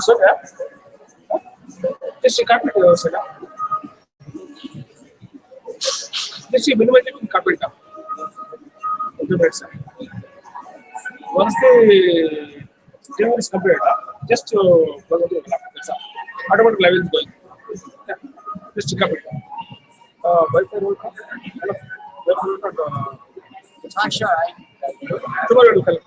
So yeah, just carpet sir. Just minimize it carpet. Okay, right, sir. Once the delivery is complete, just plug into the laptop. That's all. Automatic level is going. Yeah. Just carpet. Wi-Fi roll call. Hello. Wi-Fi roll call. Sure. Tomorrow we'll collect.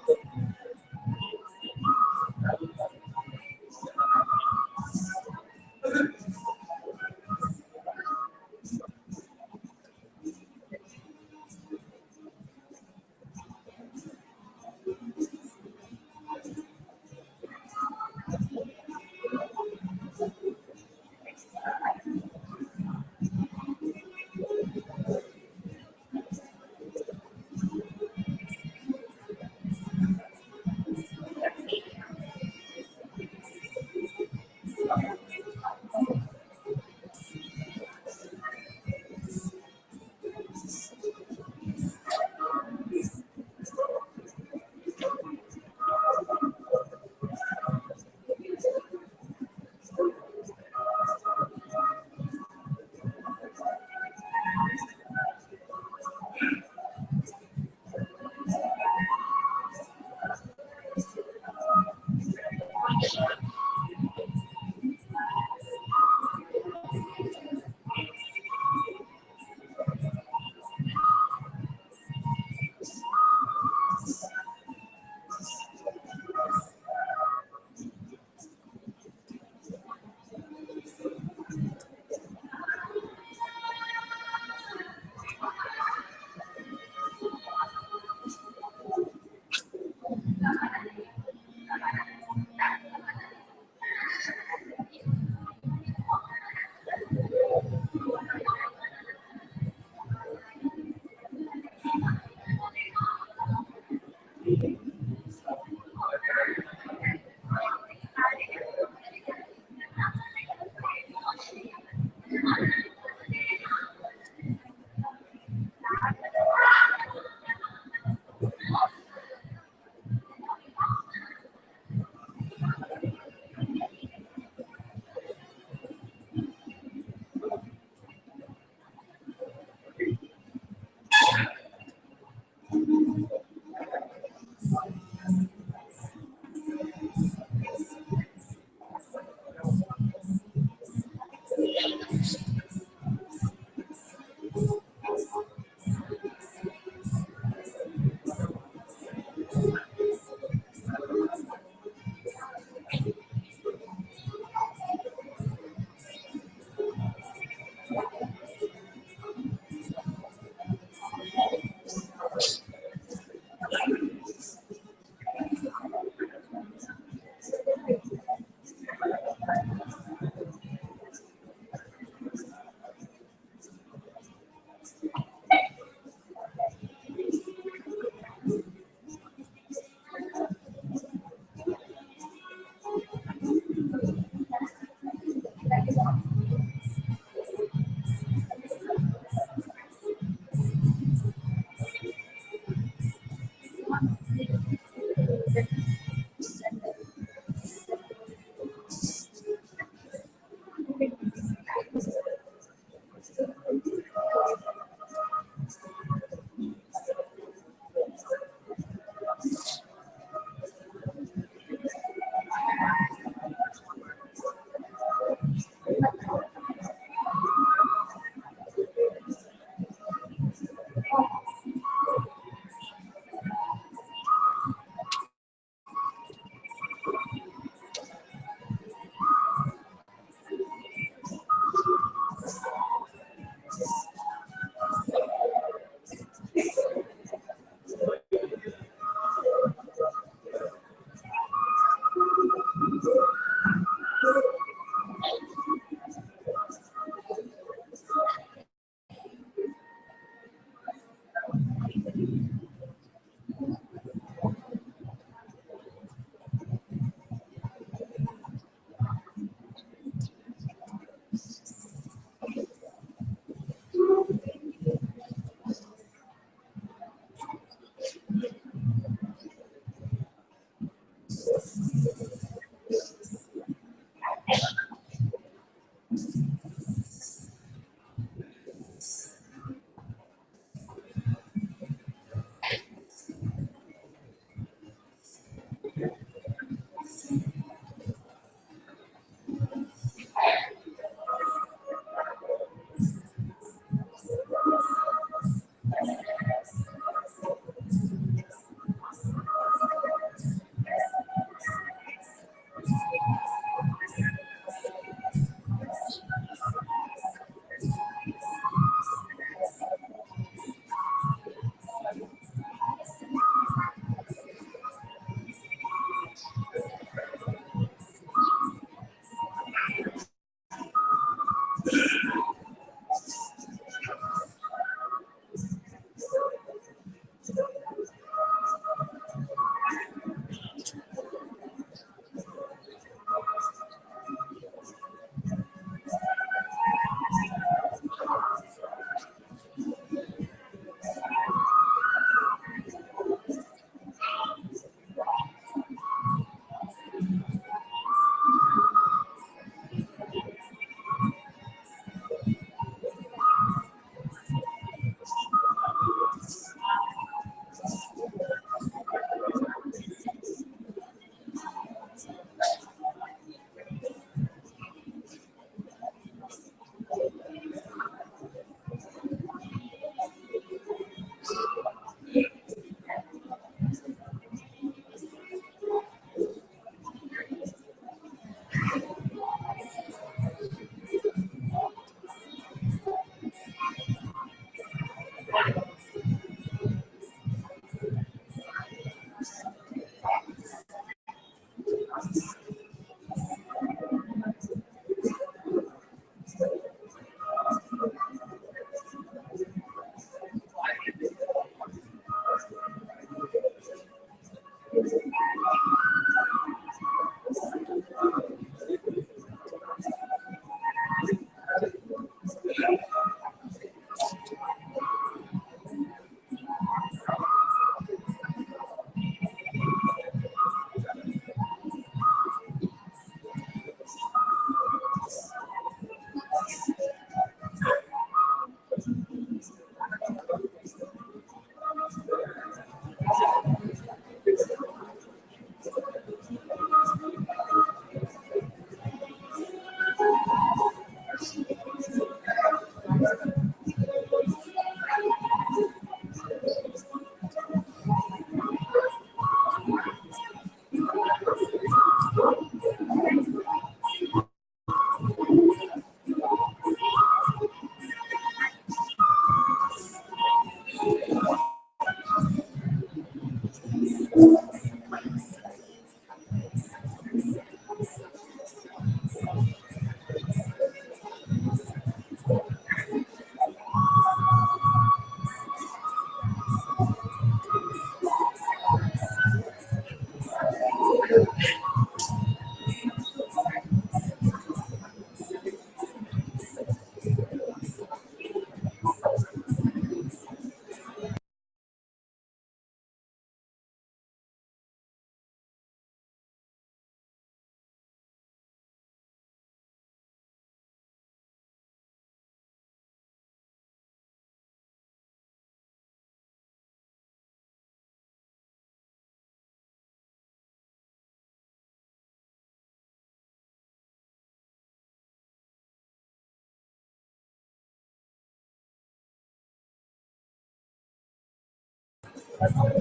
Request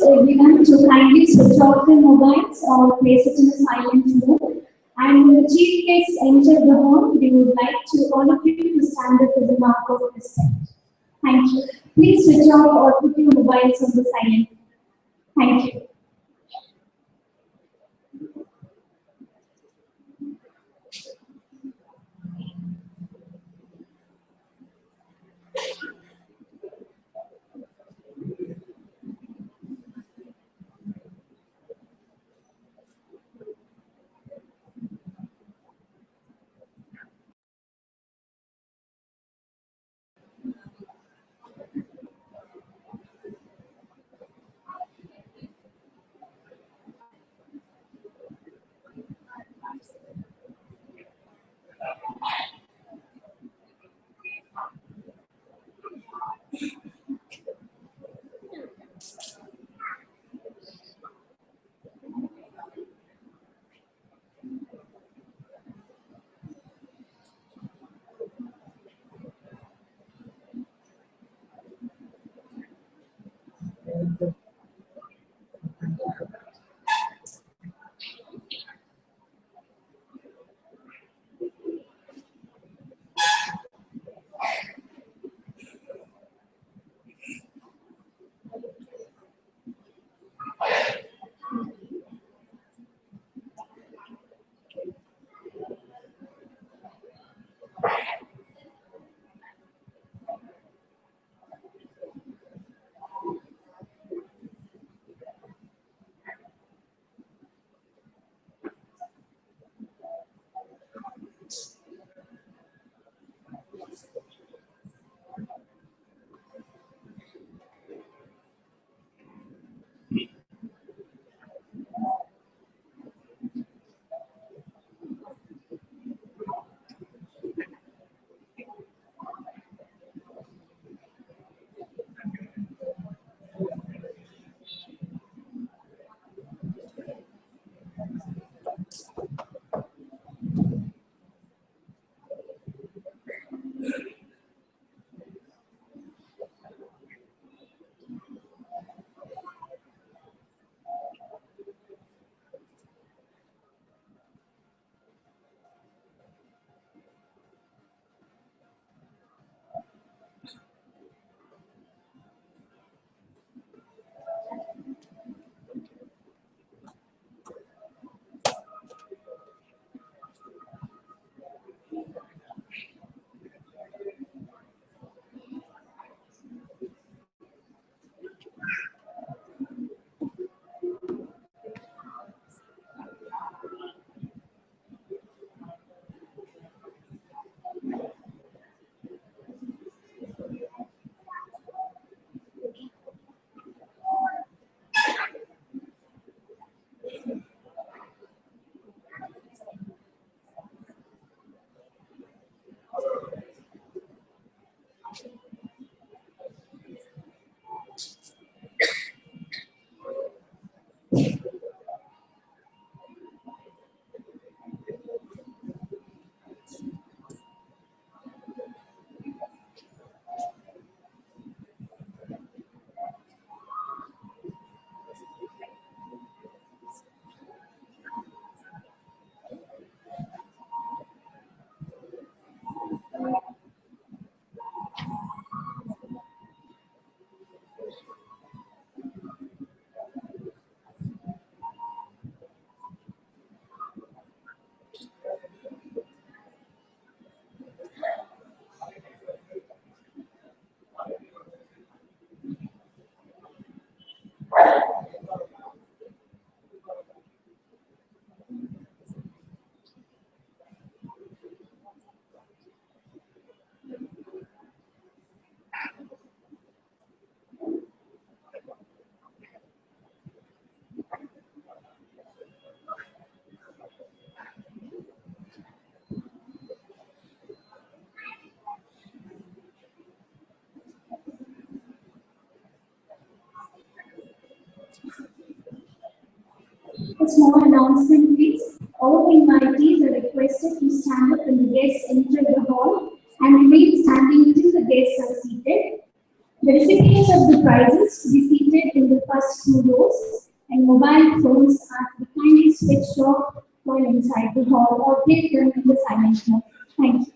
everyone to kindly switch off their mobiles or place it in a silent mode. And when the chief guests enter the hall, we would like to all of you to stand up as a mark of respect. Thank you. Please switch off or put your mobiles on the silent. Thank you. small announcement, please. All invitees are requested to stand up when the guests enter the hall and remain standing till the guests are seated. The recipients of the prizes to be seated in the first two rows, and mobile phones are to be kindly switched off while inside the hall or place them in the silent mode. Thank you.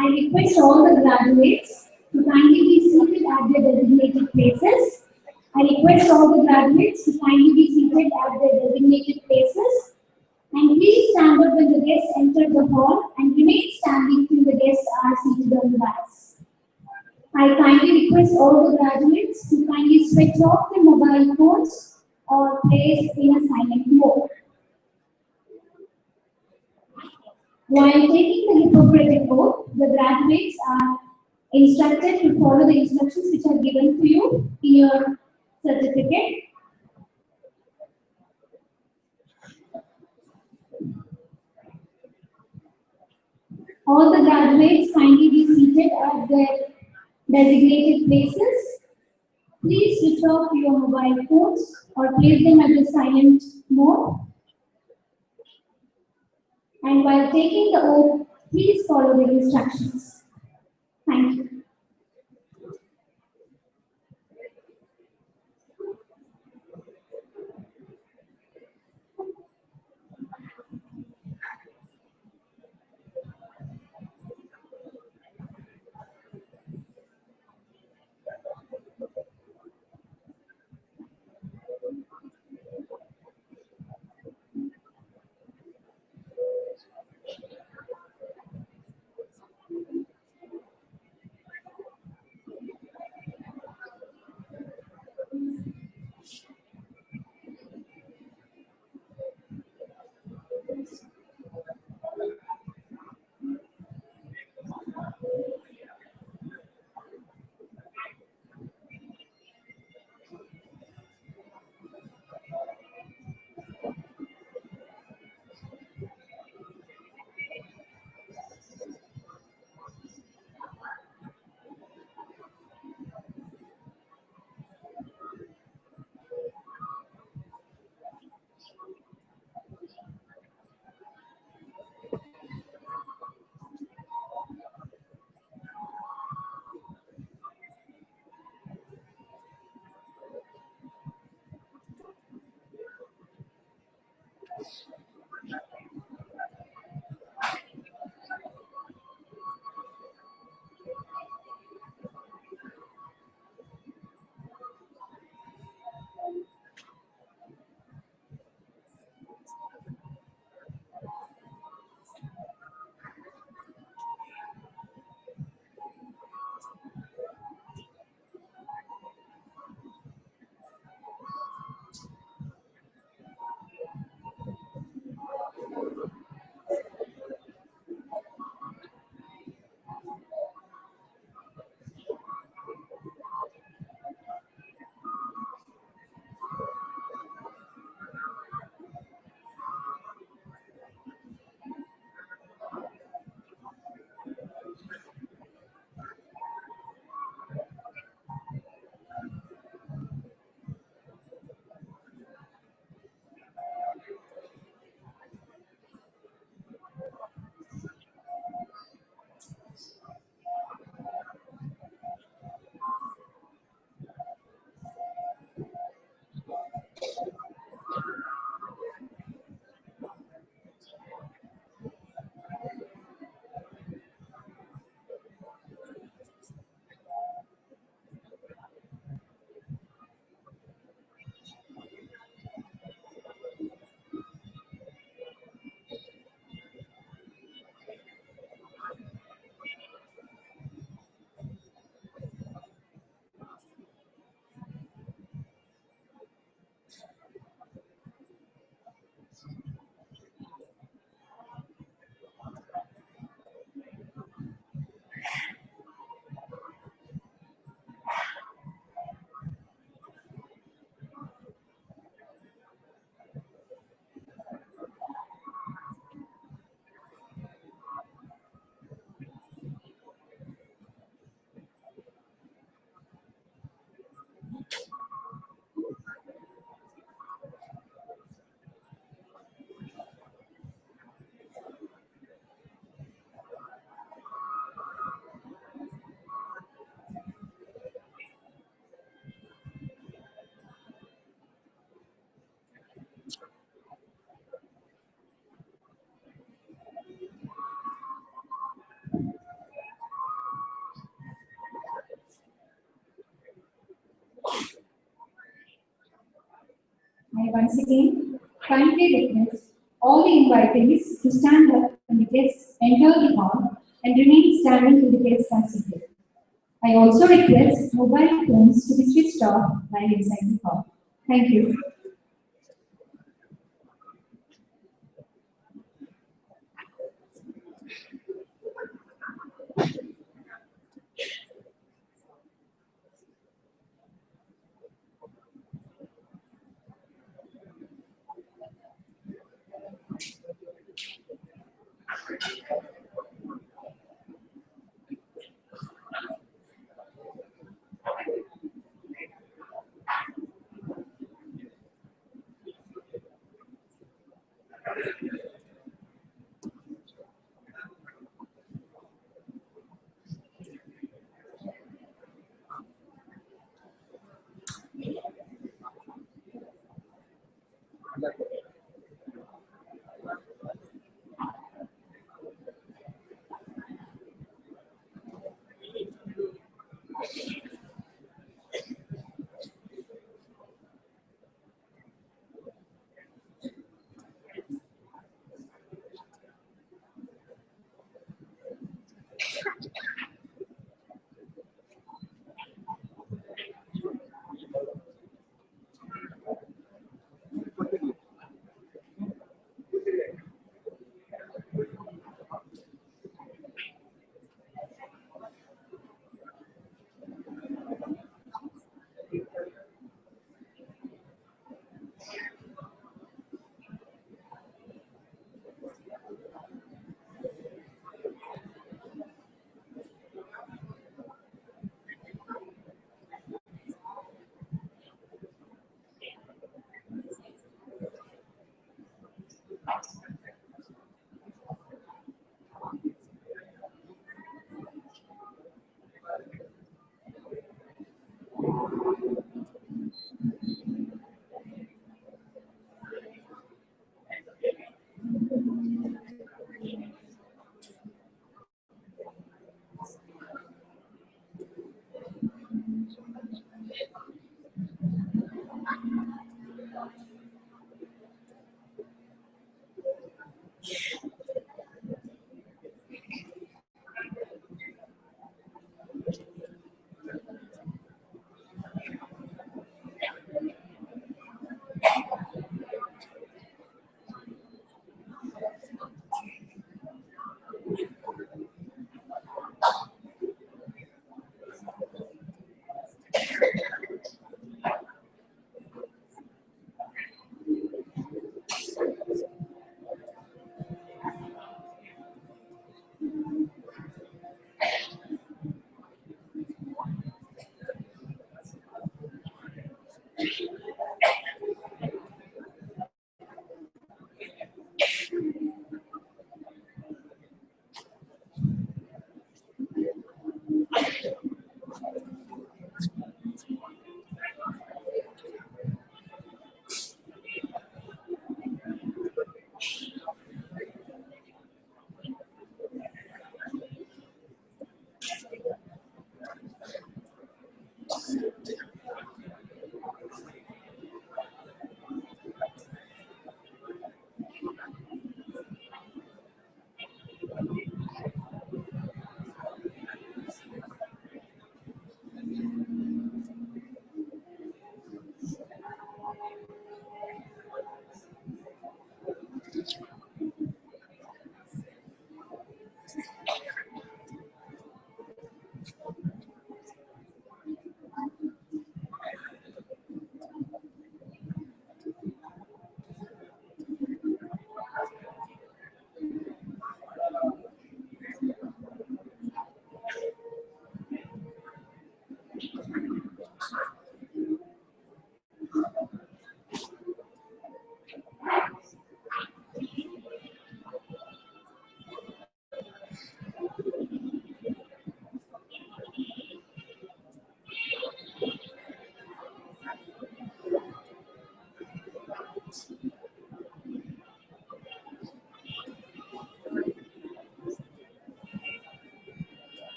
I request all the graduates to kindly be seated at their designated places. I request all the graduates to kindly be seated at their designated places. And please stand up when the guests enter the hall and remain standing till the guests are seated on the dais. I kindly request all the graduates to kindly switch off their mobile phones or place in a silent mode. While taking the Hippocratic oath, the graduates are instructed to follow the instructions which are given to you in your certificate. All the graduates kindly be seated at their designated places. Please switch off your mobile phones or place them at the silent mode. And while taking the oath, please follow the instructions. Thank you. I once again kindly request all the invitees to stand up when the guests enter the hall and remain standing till the guests are seated. I also request mobile phones to be switched off while inside the hall. Thank you.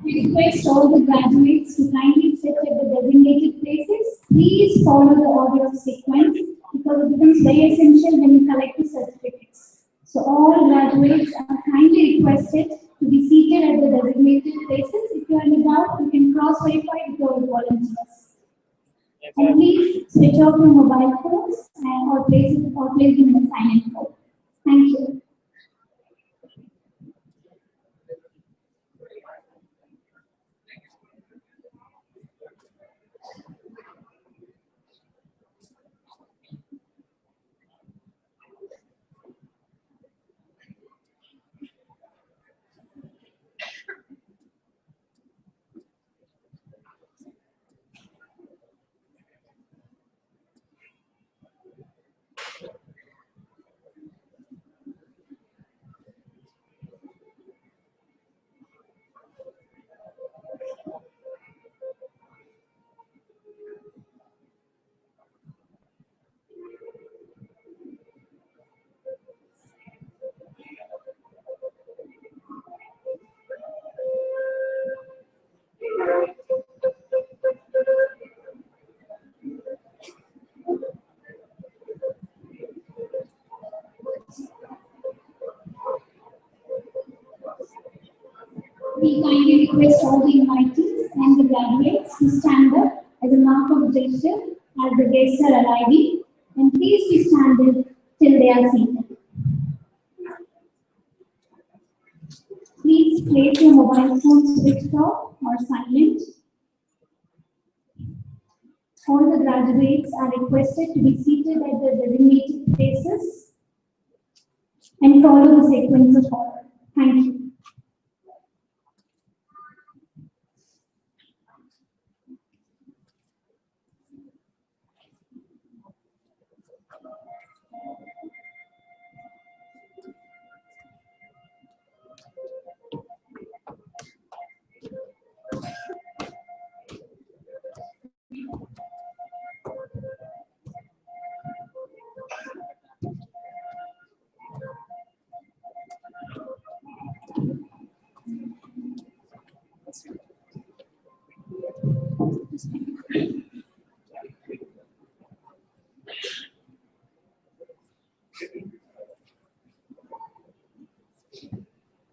We request all the graduates to kindly sit at the designated places. Please follow the order of sequence because it becomes very essential when you collect the certificates. So all graduates are kindly requested to be seated at the designated places. If you are in doubt, you can cross-verify with your volunteers. And please switch off your mobile phones or place them in a silent mode. Thank you. We kindly request all the invitees and the graduates to stand up as a mark of gesture as the guests are arriving, and please be standing till they are seated. Please place your mobile phone switched off or silent. All the graduates are requested to be seated at the designated places and follow the sequence of order. Thank you.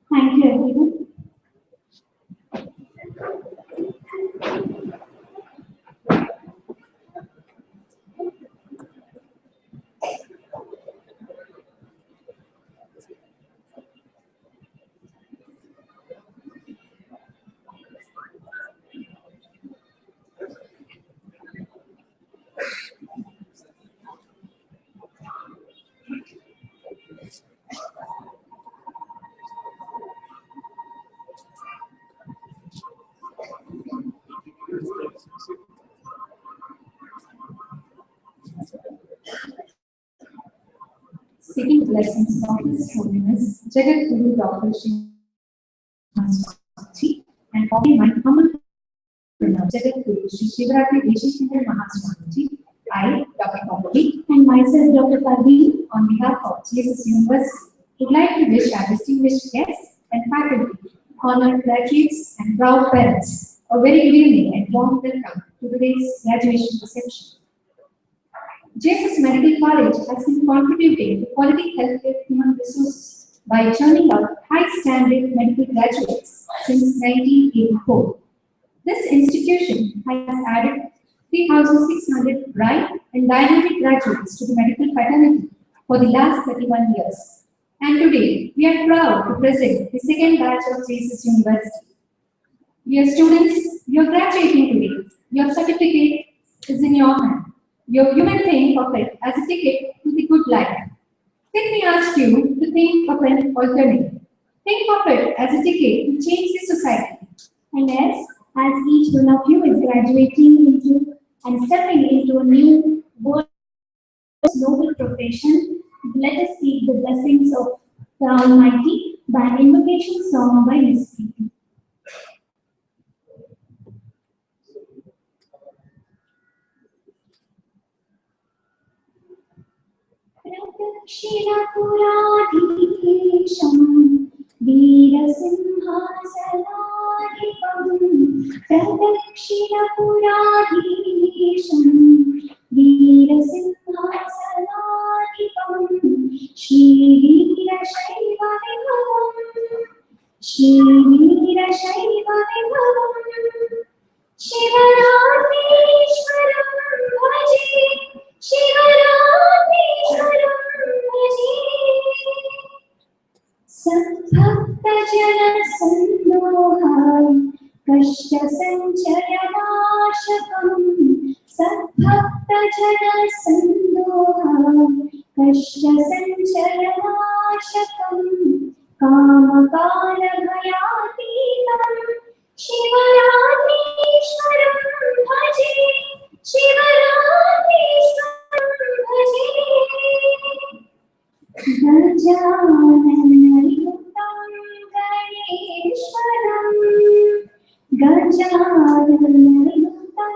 Thank you, everyone. Seeking blessings of His Holiness, Jagat Guru Dr. Sri and calling my humble Jagadguru Sri Shivaratri Deshikandar Mahaswamiji, I, Dr. Kapali, and myself, Dr. Parveen, on behalf of JSS University, would like to wish our distinguished guests and faculty, honored graduates, and proud parents a very good evening and warm welcome to today's graduation reception. JSS Medical College has been contributing to quality healthcare human resources by churning out high-standard medical graduates since 1984. This institution has added 3,600 bright and dynamic graduates to the medical fraternity for the last 31 years. And today, we are proud to present the second batch of JSS University. Dear students, you are graduating today. Your certificate is in your hand. You may think of it as a ticket to the good life. Let me ask you to think of an alternative. Think of it as a ticket to change the society. And as each one of you is graduating into and stepping into a new world noble profession, let us seek the blessings of the Almighty by an invocation song by Miss P. Pradakshinapuradhisham Veerasimhasanadhipam Pradakshinapuradhisham Veerasimhasanadhipam Shri Veerashaiva Vibhavam Shivaratishwaram bhaje Shivaratishwaram bhaje Sadbhakta jana sandoham Kashta sanchayanashakam Sadbhakta jana sandoham Kashta sanchayanashakam Kama kala bhayatītam Shivaratishwaram bhaje Shivaratishwaram bhaje Gajananayutam Ganeshwaram Gajananayutam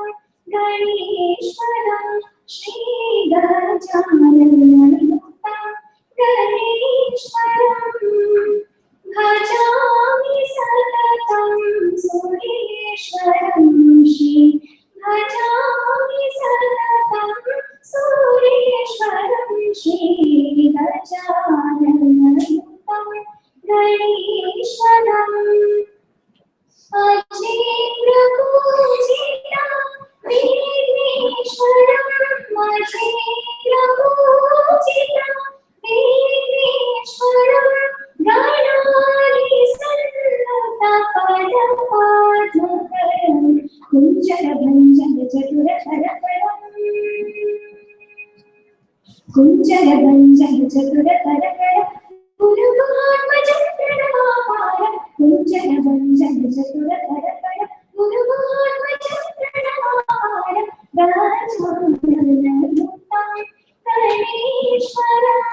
Ganeshwaram Shri Gajananayutam Ganeshwaram Bhajami Satatam Sureshwaram Shri Bhajami Satatam Sureshwaram Shri Gajananayutam Ganeshwaram Ajendra Pujita Vigneshwaram Ajendra Pujita Vigneshwaram Ganari Sannata Padapadaparam Kunjara Bhanjana Chaturaparaparam Kunjara Bhanjana Chaturaparaparam Guru Mahatmajandranamaparam Kunjara Bhanjana Chaturaparaparam Guru Mahatmajandranamaparam Gajananayutam Ganeshwaram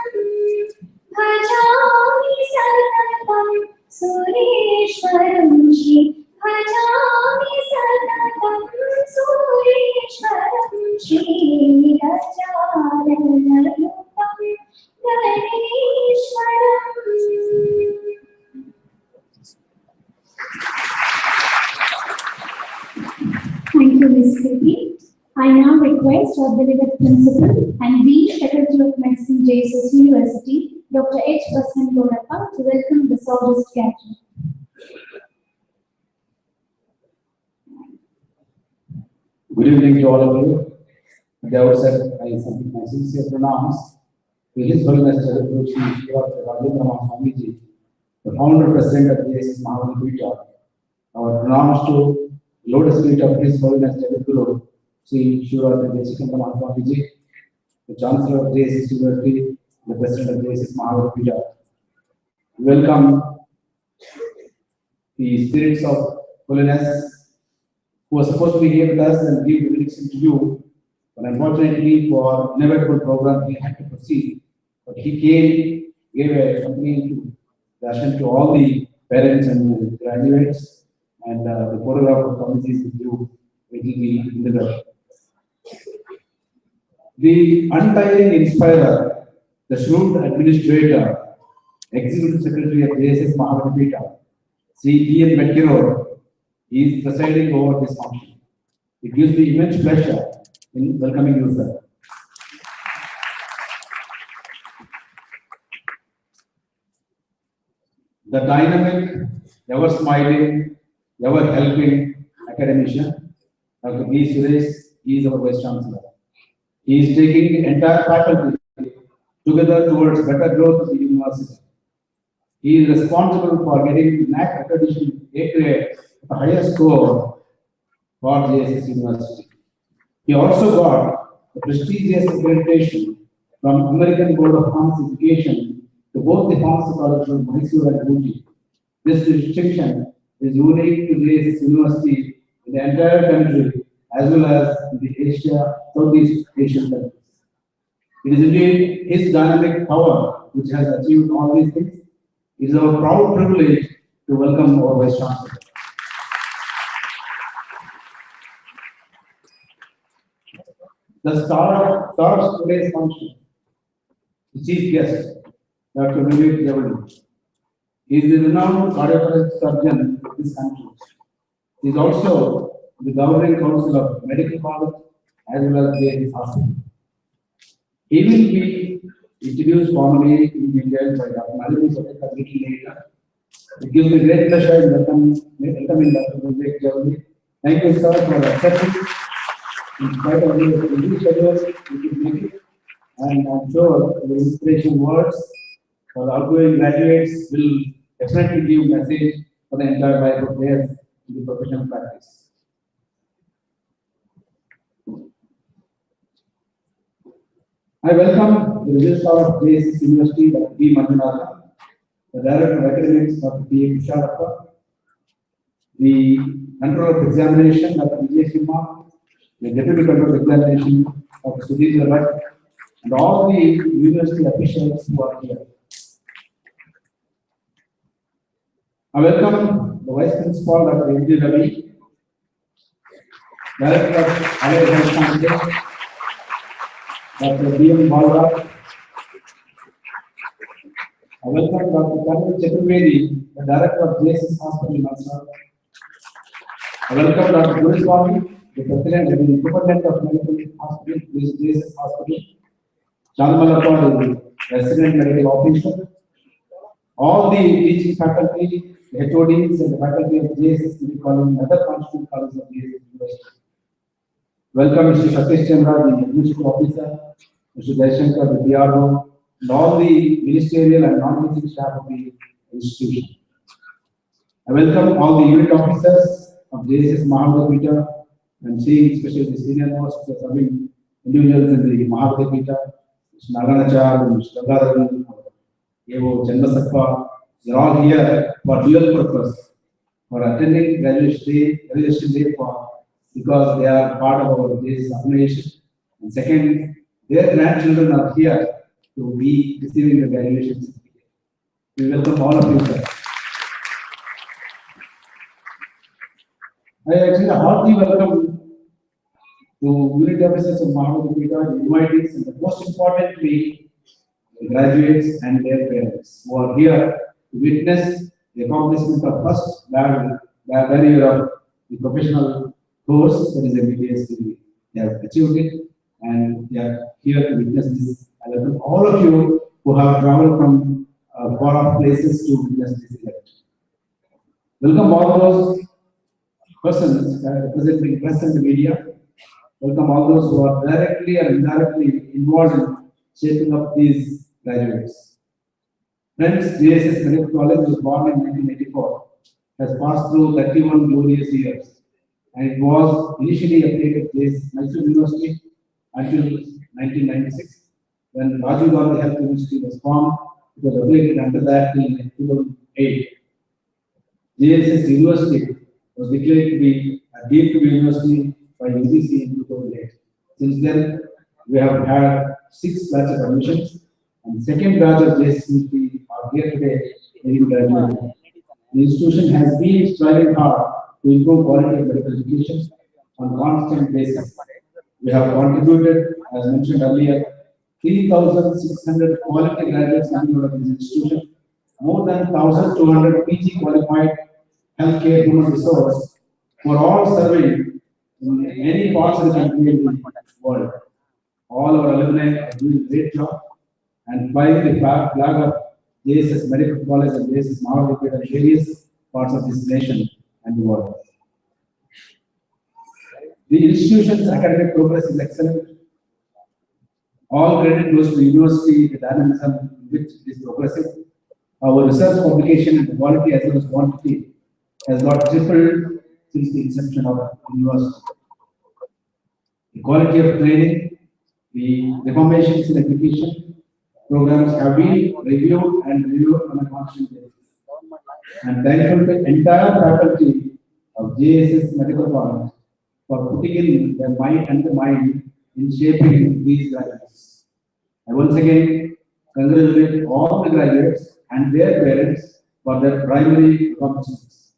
Bhajami Satatam Sureshwaram Shri Bhajami Satatam Sureshwaram Shri Gajananayutam Ganeshwaram. Thank you, Ms. Kriti. I now request our beloved Principal and Dean Faculty of Medicine, JSS University, Dr. H. Basman Lodappa, to welcome the August gathering. Good evening to all of you. At the outset, I submit my sincere pronouns to His Holiness Jagadguru Sri Shivaratri Mahaswamiji, the founder president of JSS Mahavali. Our pronouns to Lotus feet of His Holiness Jagadguru Sri Shivaratri Deshikandar Mahaswamiji, the Chancellor of JSS University, the President of JSS Mahavali. Welcome the spirits of holiness who are supposed to be here with us and give the benediction to you, but unfortunately for inevitable program he had to proceed. But he gave a company to darshan to all the parents and graduates and the photograph of Swamiji is with you. It will be in the web. The untiring inspirer, the shrewd administrator, Executive Secretary of JSS Mahavadipita, Sri E.N. Metkiror, is presiding over this function. It gives me immense pleasure in welcoming you, sir. The dynamic, ever smiling, ever helping academician, Dr. B. Suresh, he is our Vice Chancellor. He is taking the entire faculty together towards better growth of the university. He is responsible for getting NAC accreditation A grade, the highest score for JSS University. He also got the prestigious accreditation from American Board of Honors Education to both the Honors Colleges of Mysore and Uji. This distinction is unique to JSS University in the entire country as well as in the Asia, Southeast Asian countries. It is indeed his dynamic power which has achieved all these things. It is our proud privilege to welcome our Vice Chancellor. The star of today's function, the chief guest, Dr. Vivek Javadi. He is the renowned cardiothoracic surgeon of this country. He is also the governing council of Medical College as well as JSS Hospital. He will be introduced formally in detail by Dr. Malini Sotek a little later. It gives me great pleasure in welcoming Dr. Vivek Javadi. Thank you, sir, for accepting. In spite of your busy schedule, you can make it. And I'm sure the inspiration words for the outgoing graduates will definitely give a message for the entire life of theirs in the professional practice. I welcome the registrar of JSS University, Dr. B. Manjunatha, the director of academics, Dr. P. A. Kusharappa, the controller of examination, Dr. Vijay Simha, the deputy controller of examination, Dr. Sudhir Bhatt, and all the university officials who are here. I welcome the Vice Principal, Dr. M.J. Ravi, Director of Higher Health Sciences, Dr. B.M. Balra. I welcome Dr. Karnal Chaturvedi, the Director of JSS Hospital, Mysore. I welcome Dr. Guriswamy, the President and the Superintendent of Medical Hospital, JSS Hospital. Chandmalappa, the Resident Medical Officer. All the teaching faculty, the HODs, and the faculty of JSS Medical College and other constituent colleges of JSS University. Welcome Mr. Satish Chandra, the Administrative Officer, Mr. Jaishankar, the PRO, and all the ministerial and non-teaching staff of the institution. I welcome all the unit officers of JSS Mahavadipita and seeing especially the senior most serving individuals in the Mahavadipita, Mr. Naganachar, Mr. Gandharavan, Evo Chandasappa. They are all here for dual purpose, for attending graduation day because they are part of our JSS organization. And second, their grandchildren are here to be receiving the graduation certificate. We welcome all of you, sir. I actually heartily welcome to unit officers of Mahavadipita, the invitees, and most importantly, the graduates and their parents who are here to witness the accomplishment of first barrier of the professional course, that is MBBS. They have achieved it and they are here to witness this. I welcome all of you who have traveled from far off places to witness this event. Welcome all those persons representing press and the media. Welcome all those who are directly and indirectly involved in shaping up these graduates. Friends, JSS Medical College was born in 1984, has passed through 31 glorious years, and it was initially affiliated with Mysore University until 1996, when Rajiv Gandhi Health University was formed. It was affiliated under that in 2008. JSS University was declared to be a deemed university by UGC in 2008. Since then, we have had 6 batches of admissions, and the second batch of JSS University are here today in graduation. The institution has been striving hard to improve quality of medical education on constant basis. We have contributed, as mentioned earlier, 3,600 quality graduates coming out of this institution, more than 1,200 PG qualified healthcare human resource who are all serving in many parts of the country and the world. All our alumni are doing a great job and flying the flag of JSS Medical College and JSS Mahavidya in various parts of this nation and the world. The institution's academic progress is excellent. All credit goes to the university, the dynamism in which it is progressing. Our research publication and quality as well as quantity has got tripled since the inception of the university. The quality of training, the reformations in education programs have been reviewed on a constant basis. I'm thankful to the entire faculty of JSS Medical College for putting in their mind and the mind in shaping these graduates. I once again congratulate all the graduates and their parents for their primary accomplishments.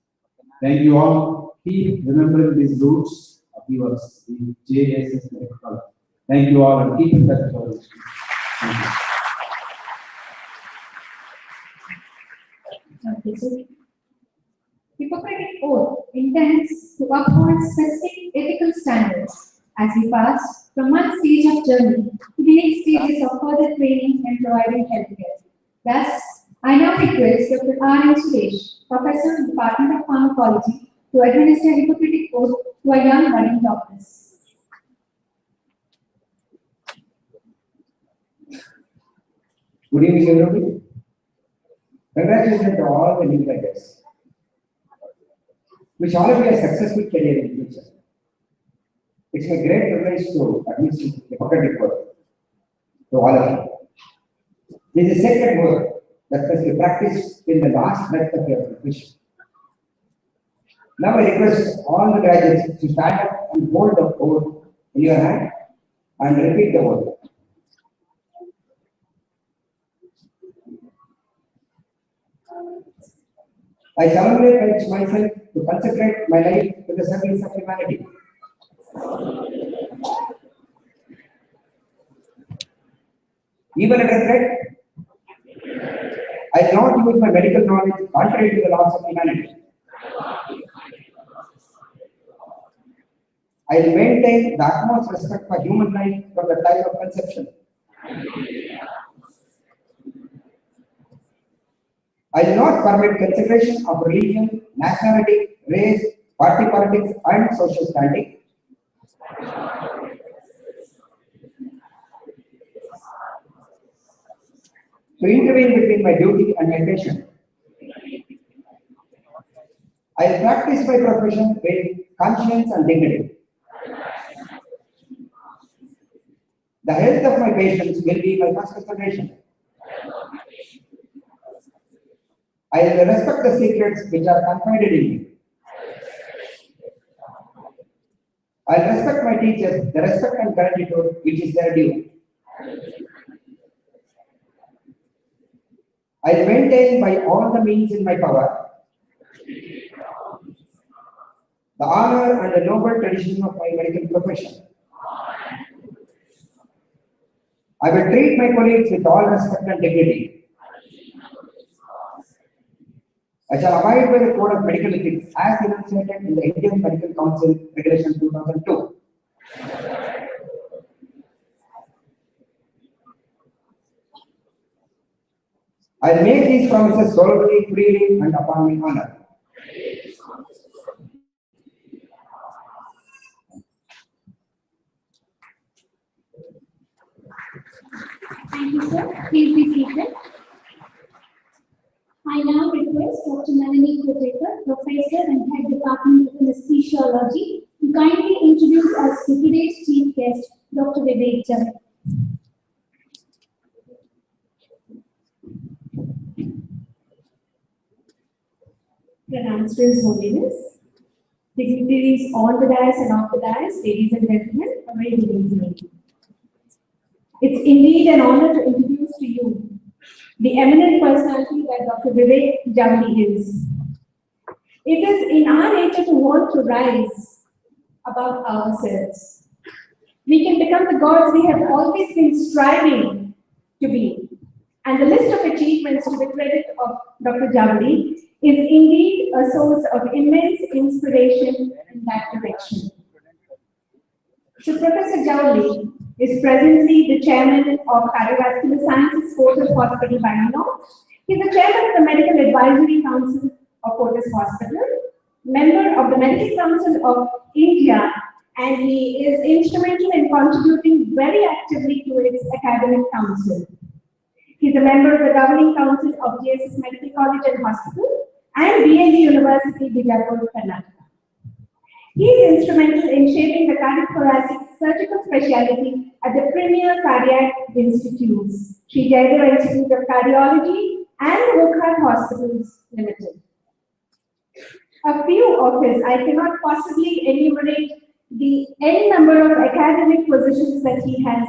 Thank you all. Keep remembering these roots of yours, the JSS Medical College. Thank you all and keep in touch with us. Thank you. Hippocratic Oath intends to uphold specific ethical standards as we pass from one stage of journey to the next stages of further training and providing healthcare. Thus, I now request Dr. R. M. Suresh, Professor in the Department of Pharmacology, to administer Hippocratic Oath to our young budding doctors. Good evening, everybody. Congratulations to all the new graduates. Wish all of you a successful career in the future. It's a great privilege to administer Hippocratic Oath to all of you. This is a sacred word that must be practiced in the last breath of your profession. Now I request all the graduates to stand up and hold the oath in your hand and repeat the oath. I solemnly pledge myself to consecrate my life to the service of humanity. Even under threat, I will not use my medical knowledge contrary to the laws of humanity. I will maintain the utmost respect for human life from the time of conception. I will not permit consideration of religion, nationality, race, party politics, and social standing. To intervene between my duty and my patient. I will practice my profession with conscience and dignity. The health of my patients will be my first consideration. I will respect the secrets which are confided in me. I will respect my teachers, the respect and gratitude which is their due. I will maintain by all the means in my power the honor and the noble tradition of my medical profession. I will treat my colleagues with all respect and dignity. I shall abide by the code of medical ethics as enunciated in the Indian Medical Council Regulation 2002. I will make these promises solemnly, freely, and upon my honor. Thank you, sir. Please be seated. I now request Dr. Melanie Kotekar, Professor and Head Department of Anesthesiology, to kindly introduce us to today's chief guest, Dr. Vivek Jain. Pronounced to His Holiness, dignitaries on the dais and off the dais, ladies and gentlemen, a very good evening. It's indeed an honor to introduce to you the eminent personality that Dr. Vivek Jain is. It is in our nature to want want to rise above ourselves. We can become the gods we have always been striving to be. And the list of achievements to the credit of Dr. Javadi is indeed a source of immense inspiration in that direction. So Professor Javadi is presently the chairman of Cardiovascular Sciences Fortis Hospital, Bangalore. He is the chairman of the Medical Advisory Council of Fortis Hospital, member of the Medical Council of India, and he is instrumental in contributing very actively to its academic council. He is a member of the governing council of JSS Medical College and Hospital and BND University, Bijapur, Karnataka. He is instrumental in shaping the cardiothoracic surgical specialty at the premier cardiac institutes, Sri Jayadeva Institute of Cardiology and Wokhart Hospitals Limited. A few of his, I cannot possibly enumerate the n number of academic positions that he has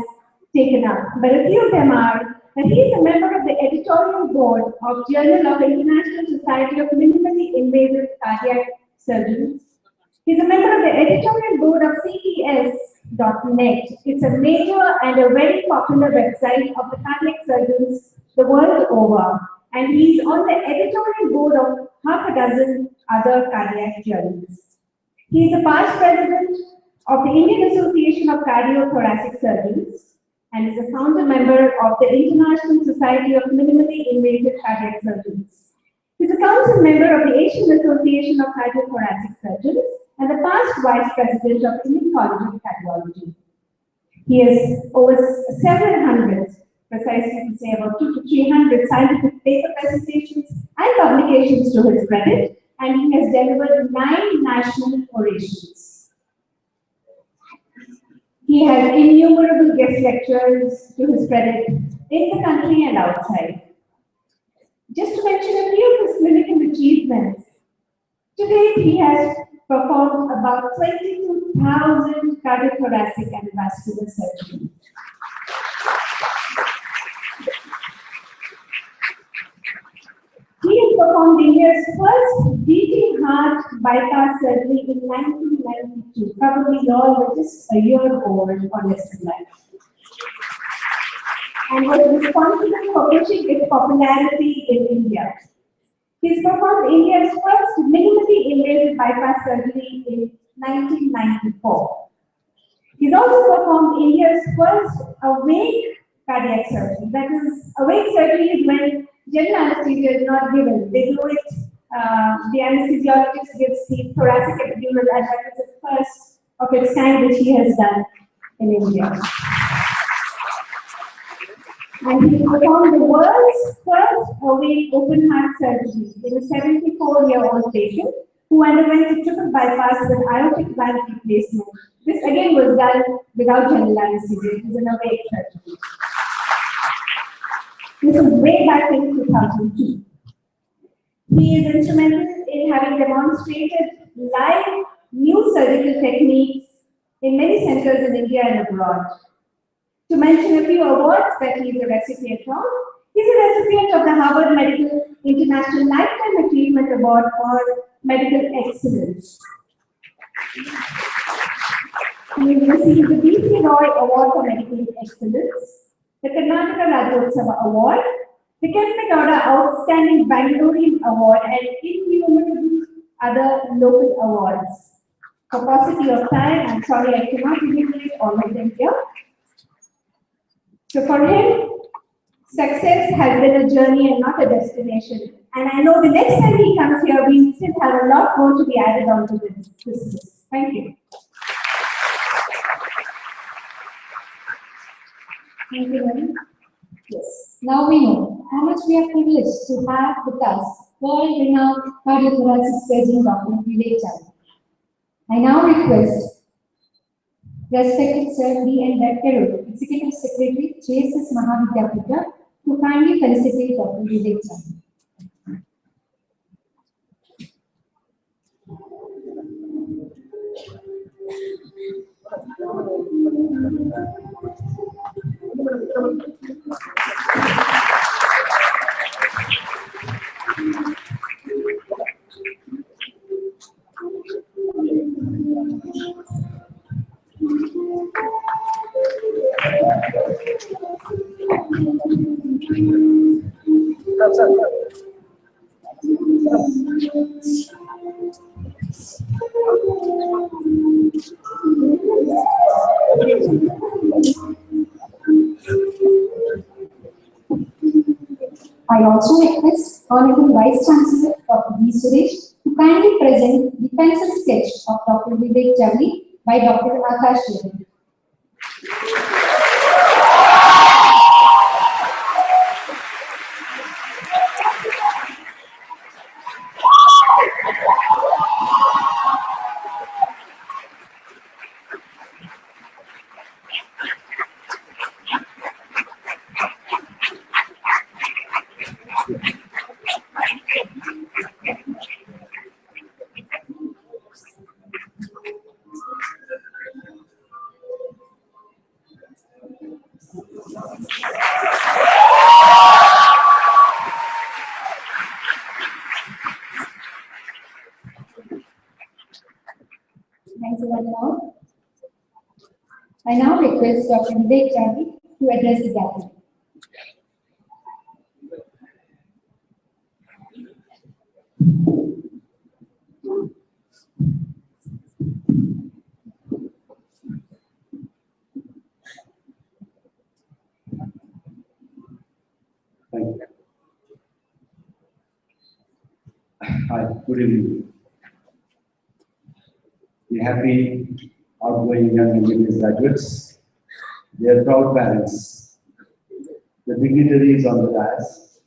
taken up, but a few of them are that he is a member of the editorial board of Journal of International Society of Minimally Invasive Cardiac Surgeons. He is a member of the editorial board of CTS.net. It's a major and a very popular website of the cardiac surgeons the world over, and he's on the editorial board of half a dozen other cardiac journals. He is a past president of the Indian Association of Cardiothoracic Surgeons and is a founder member of the International Society of Minimally Invasive Cardiac Surgeons. He is a council member of the Asian Association of Cardiothoracic Surgeons and the past vice president of Indian College of Cardiology. He has over several hundreds, precisely to say about 200 to 300 scientific paper presentations and publications to his credit, and he has delivered 9 national orations. He has innumerable guest lectures to his credit in the country and outside. Just to mention a few of his clinical achievements, to date he has performed about 22,000 cardiothoracic and vascular surgeries. He has performed India's first beating heart bypass surgery in 1992. Probably you all were just a year old or less than that. And was responsible for pushing its popularity in India. He performed India's first minimally invasive bypass surgery in 1994. He's also performed India's first awake cardiac surgery. That is, awake surgery is when general anesthesia is not given. They do it, the anesthesiologist gives the thoracic epidural, and that is the first of its kind which he has done in India. And he performed the world's first awake open heart surgery in a 74-year-old patient who underwent a triple bypass with aortic valve replacement. This again was done without general anesthesia. It was an awake surgery. This was way back in 2002. He is instrumental in having demonstrated live new surgical techniques in many centers in India and abroad. To mention a few awards that he is a recipient of, he is a recipient of the Harvard Medical International Lifetime Achievement Award for Medical Excellence. He has received the B.C. Roy Award for Medical Excellence, the Karnataka Rajyotsava Award, the Kempe Gowda Outstanding Bangalorean Award, and innumerable other local awards. For paucity of time, I'm sorry I cannot enumerate all of them here. So for him, success has been a journey and not a destination. And I know the next time he comes here, we still have a lot more to be added on to this business. Thank you. Thank you, Madam. Yes. Now we know how much we are privileged to have with us world-renowned cardiothoracic surgeon Dr. Vivek Chandra. I now request respected Sir B.N. Vetkeru, Executive Secretary, JSS Mahavidyapita, to kindly felicitate Dr. Vivek Chandra. I also request Honorable Vice Chancellor Dr. B. Suresh to kindly present the pencil sketch of Dr. Vivek Javli by Dr. Akash Javli. Thanks a lot, now. I now request Dr. Vivek Javli to address the gathering. Thank you. Hi, good evening. The happy, outgoing young engineering graduates, their proud parents, the dignitaries on the dais,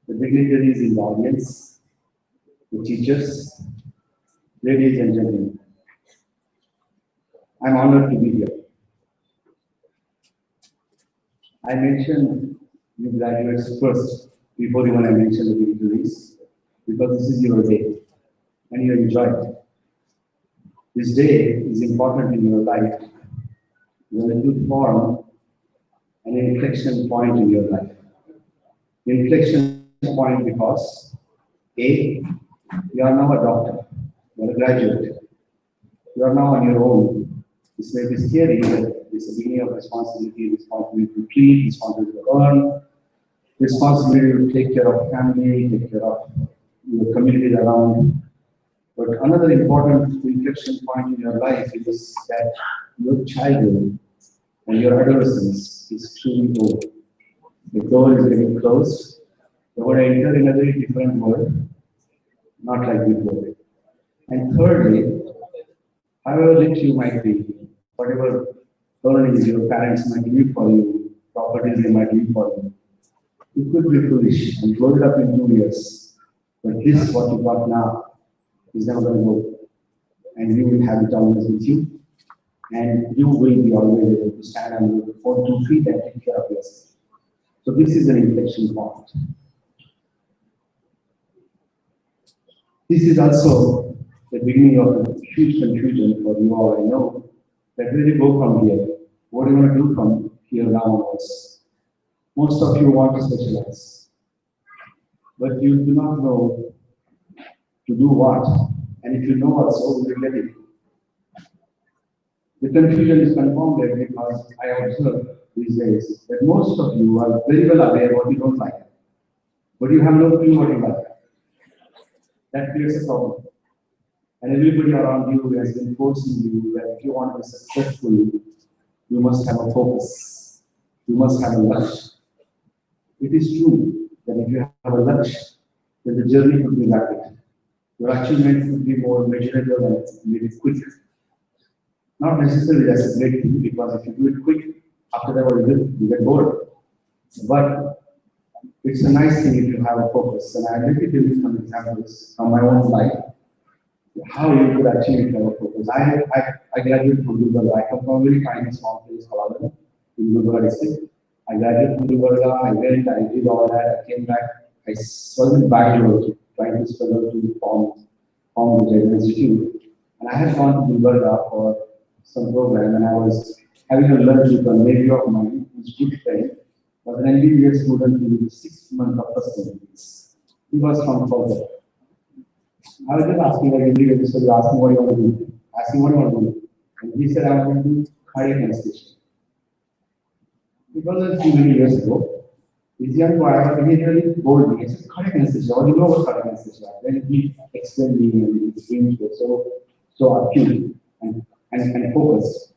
the dignitaries in the audience, the teachers, ladies and gentlemen. I'm honored to be here. I mentioned you graduates first before even I mention the dignitaries, because this is your day and you enjoy it. This day is important in your life when you form an inflection point in your life. Inflection point because A, you are now a doctor, you are a graduate, you are now on your own. This may be scary, but it's the beginning of responsibility to treat, responsibility to earn, responsibility to take care of family, take care of your community around. But another important inflection point in your life is that your childhood and your adolescence is truly over. The door is getting closed. You are going to enter in a very different world, not like before. And thirdly, however rich you might be, whatever earnings your parents might leave for you, properties they might leave for you, you could be foolish and blow it up in 2 years. But this, what you got now, is never going to go. And you will have it always with you. And you will be always able to stand on your own 2 feet and take care of yourself. So this is an inflection point. This is also the beginning of a huge confusion for you all. I know that where you go from here, what do you want to do from here now onwards? Most of you want to specialize, but you do not know to do what, and if you know also, you will get it. The confusion is confounded because I observe these days that most of you are very well aware what you don't like, but you have no clue what you like. That creates a problem. And everybody around you has been forcing you that if you want to be successful, you must have a focus. You must have a lurch. It is true that if you have a lurch, then the journey could be rapid. Your achievement could be more measurable and maybe quick. Not necessarily that's a great thing, because if you do it quick, after that you get bored. But it's a nice thing if you have a focus. And I'll let you give you some examples from my own life, how you could achieve it with focus. I graduated from Gulbarga. I come from a very tiny small place called Alabama in Gulbarga district. I graduated from Gulbarga, I went, I did all that, I came back. I was in Bangalore trying to struggle to form the JSS Institute. And I had gone to Gulbarga for some program, and I was having a lunch with a lady of mine, who's good friend, was an MBBS student in the 6th month of first studies. He was from Kolkata. I was just asking, like, every day, so you ask me what you want to do. Asked him what do you want to do? And he said, I want to do cardiac anesthesia. It wasn't too many years ago. This young boy immediately told me, I said, cardiac anesthesia, what do you know about cardiac anesthesia? Then he explained me and explained it so acute and focused.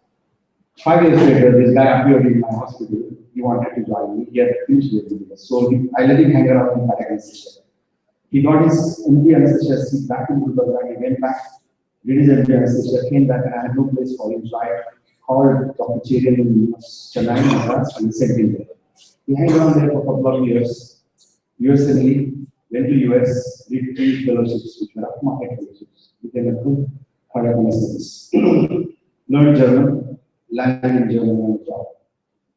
5 years later, this guy appeared in my hospital. He wanted to join me. He had finished with me. So I let him hang around in cardiac anesthesia. He got his MP anesthesia seat back in Gulbarga. He went back, did his MP anesthesia, came back, and I had no place for him. So I called Dr. Cherian in Chennai, Madras, and sent him there. He hung around there for a couple of years. USME, went to US, did 3 fellowships, which were upmarket fellowships. Became a good cardiac anesthetist. Learned German, landed in Germany on the job.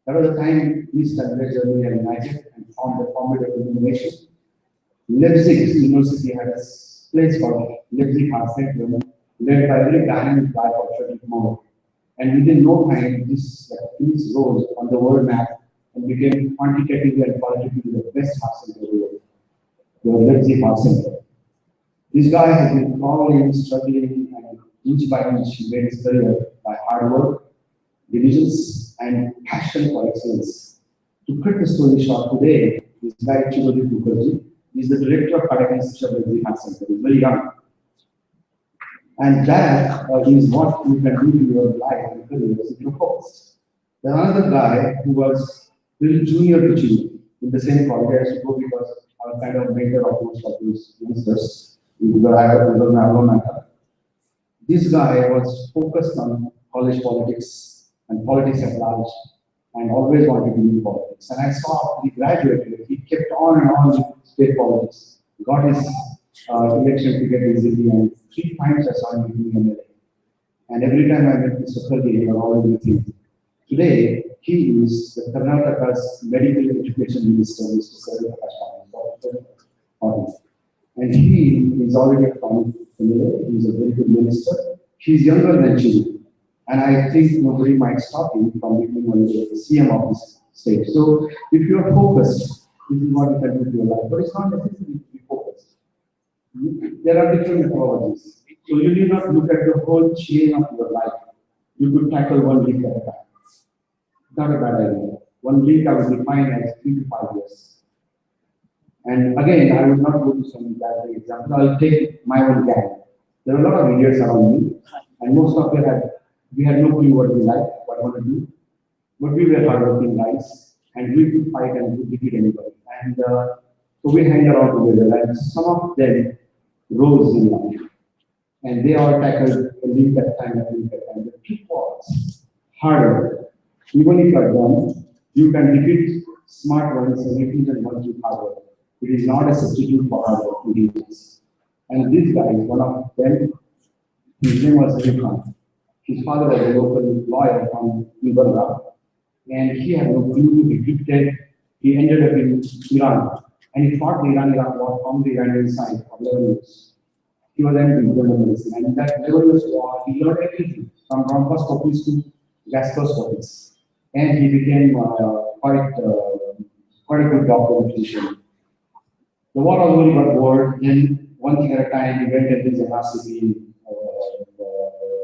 That was the time East and West Germany are united and formed a formidable nation. Leipzig University had a place called Leipzig Heart Center, led by a very dynamic guy called Frederick Moore. And within no time, this place rose on the world map and became quantitatively and qualitatively the best heart center in the world, the Leipzig Heart Center. This guy has been crawling, struggling, and inch by inch he made his career by hard work, diligence, and passion for excellence. To cut the story short, today, this guy Chibodi Mukherjee is the director of cardiac anesthesia at the Heart Center. He's very young. And that is what you can do in your life and career if you're focused. There's another guy who was very junior to Chibu in the same college. I used to go because I was kind of mentor of most of these youngsters. This guy was focused on college politics and politics at large and always wanted to be in politics. And I saw he graduated, he kept on and on with state politics, got his election ticket easily, and 3 times I saw him being MLA. And every time I met Mr. Khurge, he was always with him. Today, he is the Karnataka's medical education minister, Mr. Sarva Prakash. And he is already a common MLA, he is a very good minister. He is younger than Chibu. And I think nobody might stop him from becoming one of the CM of this state. So if you are focused, this is what you can do with your life. But it's not necessary to be focused. There are different methodologies. So you need not look at the whole chain of your life. You could tackle one leak at a time. Not a bad idea. One leak I would define as 3 to 5 years. And again, I will not go to some bad example. I'll take my own gang. There are a lot of idiots around me, and most of them we had no clue what we like, what we want to do. But we were hardworking guys, and we could fight and we could defeat anybody. And so we hang around together, and some of them rose in life. And they all tackled a leak at time, a leak at time. The trick was harder. Even if you are dumb, you can defeat smart ones and intelligent ones with hard work. It is not a substitute for hard work, intelligence. And this guy is one of them. His name was Ravi Khan. His father was a local lawyer from Gulbarga, and he had no clue. He drifted. He ended up in Iran, and he fought the Iran-Iraq war from the Iranian side for 11 years. He was an internal medicine, and in that 11 years war, he learned everything from bronchoscopies to gastroscopies, and he became quite a good doctor and physician. The war already got bored. Then one thing at a time, he went into the city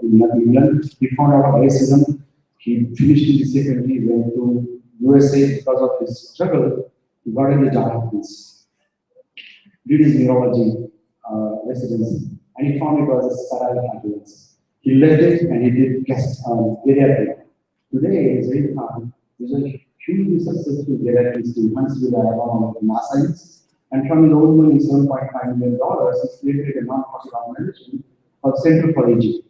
in England. He found out racism. He finished his secondary, went to USA because of his struggle. He got into Johns Hopkins, did his neurology residency, and he found it was a sterile ambulance. He left it and he did geriatric. Today, Zaid Khan is a hugely successful geriatrician in Huntsville, Alabama, with NASA. And from his own money, $7.5 million, he created a non-profit organization called Center for Aging.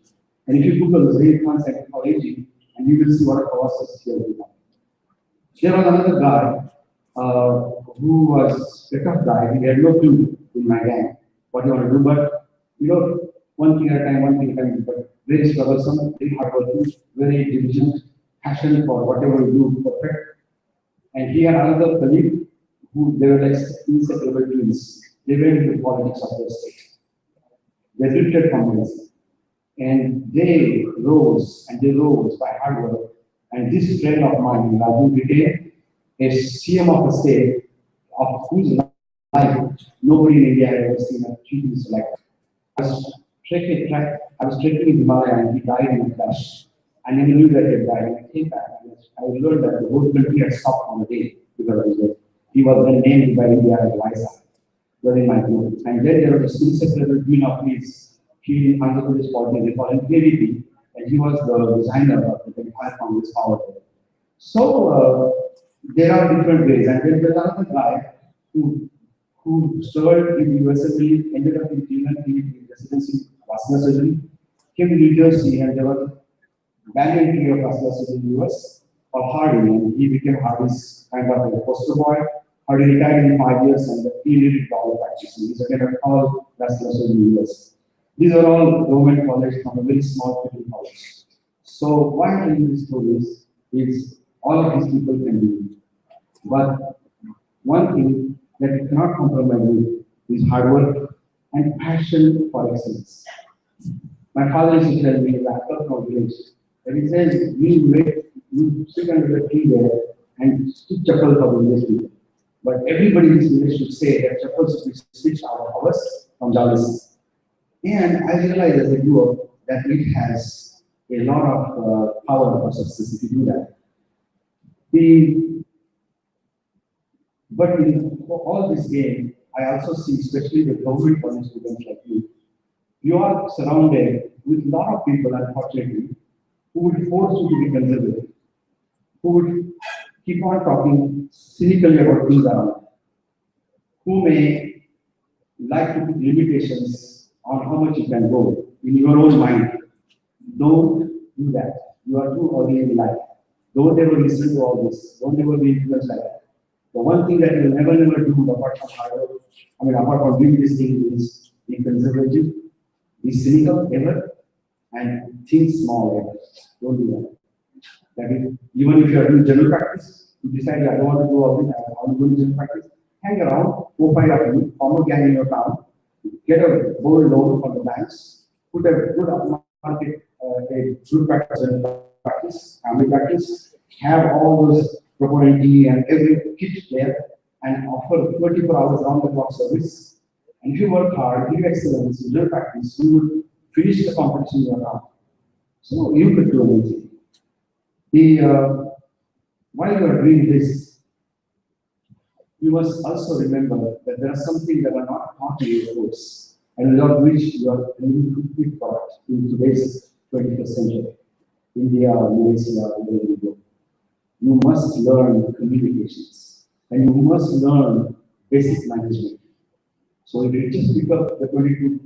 And if you Google Zaid Khan Center for Aging, and you will see what a process here we have. There was another guy who was a tough guy. He had no clue in my gang what he wanted to do, but you know, one thing at a time, but very troublesome, very hardworking, very diligent, passion for whatever you do, perfect. And he had another colleague who they were like inseparable twins. They went into politics of their state. They drifted from medicine. And they rose by hard work. And this friend of mine, Raju, became a CM of a state of whose life nobody in India had ever seen a chief minister like that. I was trekking in Himalaya and he died in a crash. I never knew that he had died. And I came back and I learned that the whole country had stopped on the day because of his death. He was then named by India as Vaisa, during my group. And then there was a suicide level dean of his, he in Andhra Pradesh politics, they call him KVP, and he was the designer of the entire Congress power. So there are different ways. And then there's another guy who served in the US Assembly, ended up in Cleveland, in residency, vascular surgery, came to New Jersey, and there was a banyan tree of vascular surgery in the US called Hardy, and he became Hardy's kind of a poster boy. Hardy retired in 5 years, and he did all the practice. He's a kind of all vascular surgery in the US. These are all government colleges from a very small little college. So what I tell you these stories is all of these people can do it. But one thing that you cannot compromise with is hard work and passion for excellence. My father used to tell me that after village, that he says, you sit under the tree there and stick chappal for the village people. But everybody in this village should say that chappal should be stitched out of hours from JSS. And I realized as I grew up that it has a lot of power for success if you do that. But in all this game, I also see, especially the government college students like you are surrounded with a lot of people, unfortunately, who would force you to be conservative, who would keep on talking cynically about things around, who may like to put limitations on how much you can go in your own mind. Don't do that. You are too early in life. Don't ever listen to all this. Don't ever be influenced like that. The one thing that you will never do apart from hard work, apart from doing this thing is be conservative, be cynical ever, and think small ever. Don't do that. That is, even if you are doing general practice, you decide I don't want to do all this, I want to do general practice, hang around, go find out you, form a gang in your town, get a gold loan from the banks, put a good market, a good practice, family practice, have all those property and every kit there, and offer 24 hours round the clock service. And if you work hard, give excellence, in your practice, you will finish the competition in your town. So you could do anything. While you are doing this, you must also remember that there are some things that are not taught in your course, and without which you are quickly taught in today's 21st century, India, Malaysia, wherever you go. You must learn communications, and you must learn basic management. So if you just pick up the 22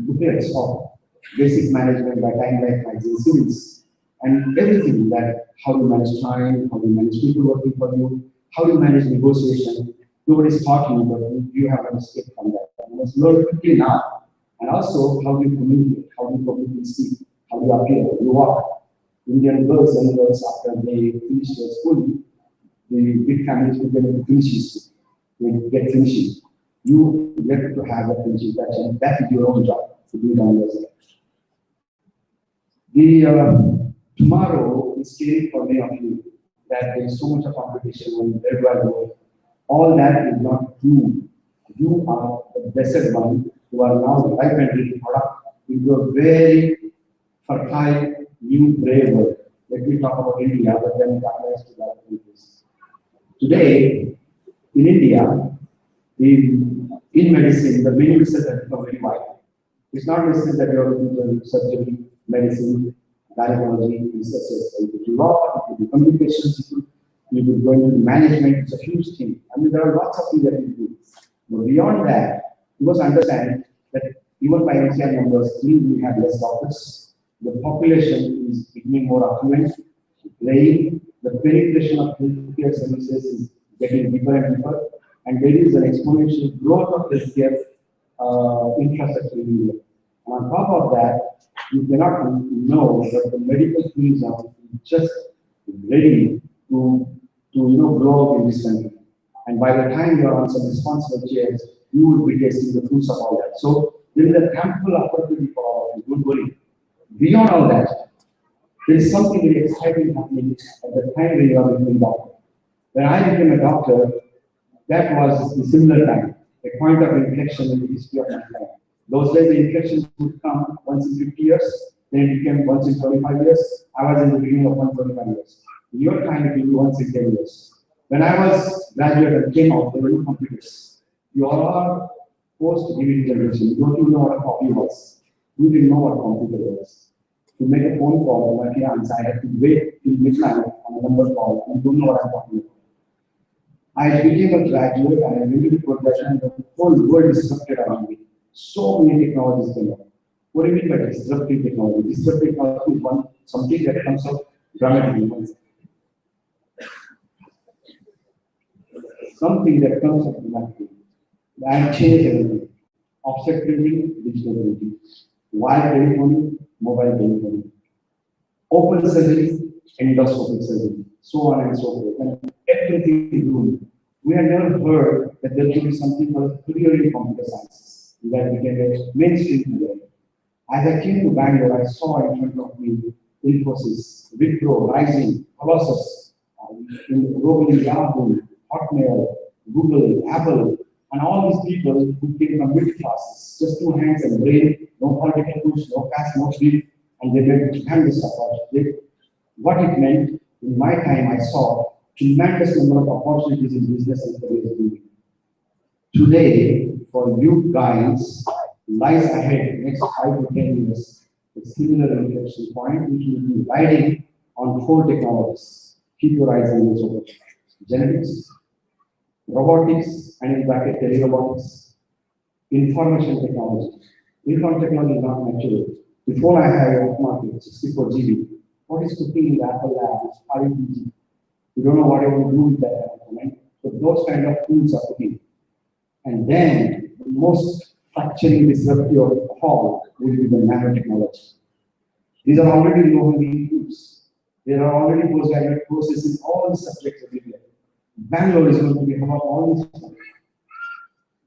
booklets of basic management by Time Life Magazine series, and everything that how you manage time, how you manage people working for you, how you manage negotiation, nobody's taught you, but you have a mistake from that. You must learn quickly now. And also how you communicate, how you publicly speak, how you appear, you walk. Indian girls and girls, after they finish their school, the big families will get into finishing school. They get finishing. You get to have a finishing touch, and that is your own job to do it on yourself. Tomorrow is scary for many of you that there is so much of competition and where do I go? All that is not true. You are the blessed one who are now ripe and ready product into a very fertile new brave world. Let me talk about India, but then it applies to other countries. Today, in India, in medicine, the main research has become very wide. It's not necessary that you are going to surgery, medicine, gynecology, research. You could do law, you could do communications, you could go into management. It's a huge thing. There are lots of things that you do. But beyond that, you must understand that even by NCR numbers, we have less doctors. The population is becoming more affluent, growing. The penetration of healthcare services is getting deeper and deeper, and there is an exponential growth of healthcare infrastructure in India. And on top of that, you cannot know that the medical fields are just ready to grow in this country. And by the time you are on some responsible chairs, you will be tasting the fruits of all that. So there is a ample opportunity for all of you. Don't worry. Beyond all that, there is something very exciting happening at the time when you are becoming a doctor. When I became a doctor, that was a similar time, a point of inflection in the history of mankind. Those days the inflections would come once in 50 years, then it became once in 25 years. I was in the beginning of 125 years. In your time, it will be once in 10 years. When I was graduate and came out, there were no computers. You all are post-DVD generation. You don't even know what a copy was. You didn't know what a computer was. To make a phone call to my fiance, I had to wait till midnight on a number call and don't know what I'm talking about. I became a graduate and I went into production and the whole world disrupted around me. So many technologies came up. What do you mean by disruptive technology? Disruptive technology is something that comes up dramatically. Something that comes up dramatically. And change everything. Offset printing, digital printing. Wire telephony, mobile telephony. Open surgery, endoscopic surgery. So on and so forth. And everything is doing. We had never heard that there could be something called career in computer sciences. That became a mainstream today. As I came to Bangalore, I saw in front of me Infosys, Wipro, Rising, Colossus, Robin, Yahoo, Hotmail, Google, Apple, and all these people who came from middle classes, just 2 hands and brain, no political push, no cash, no sleep, and they made tremendous opportunity. What it meant, in my time, I saw tremendous number of opportunities in business and career. Today, for you guys, lies ahead next 5 to 10 years, a similar inflection point which will be riding on 4 technologies. Keep your eyes on this over. Genetics, robotics, and in bracket telerobotics, information technology. Information technology is not mature. Before I had a market 64 GB, what is cooking in the Apple lab is 5 GB. You don't know what you will do with that document. So those kind of tools are cooking. And then the most structurally disruptive of all will be the nanotechnology. These are already low-hanging fruits. There are already postgraduate courses in all the subjects everywhere. Bangalore is going to be about all these.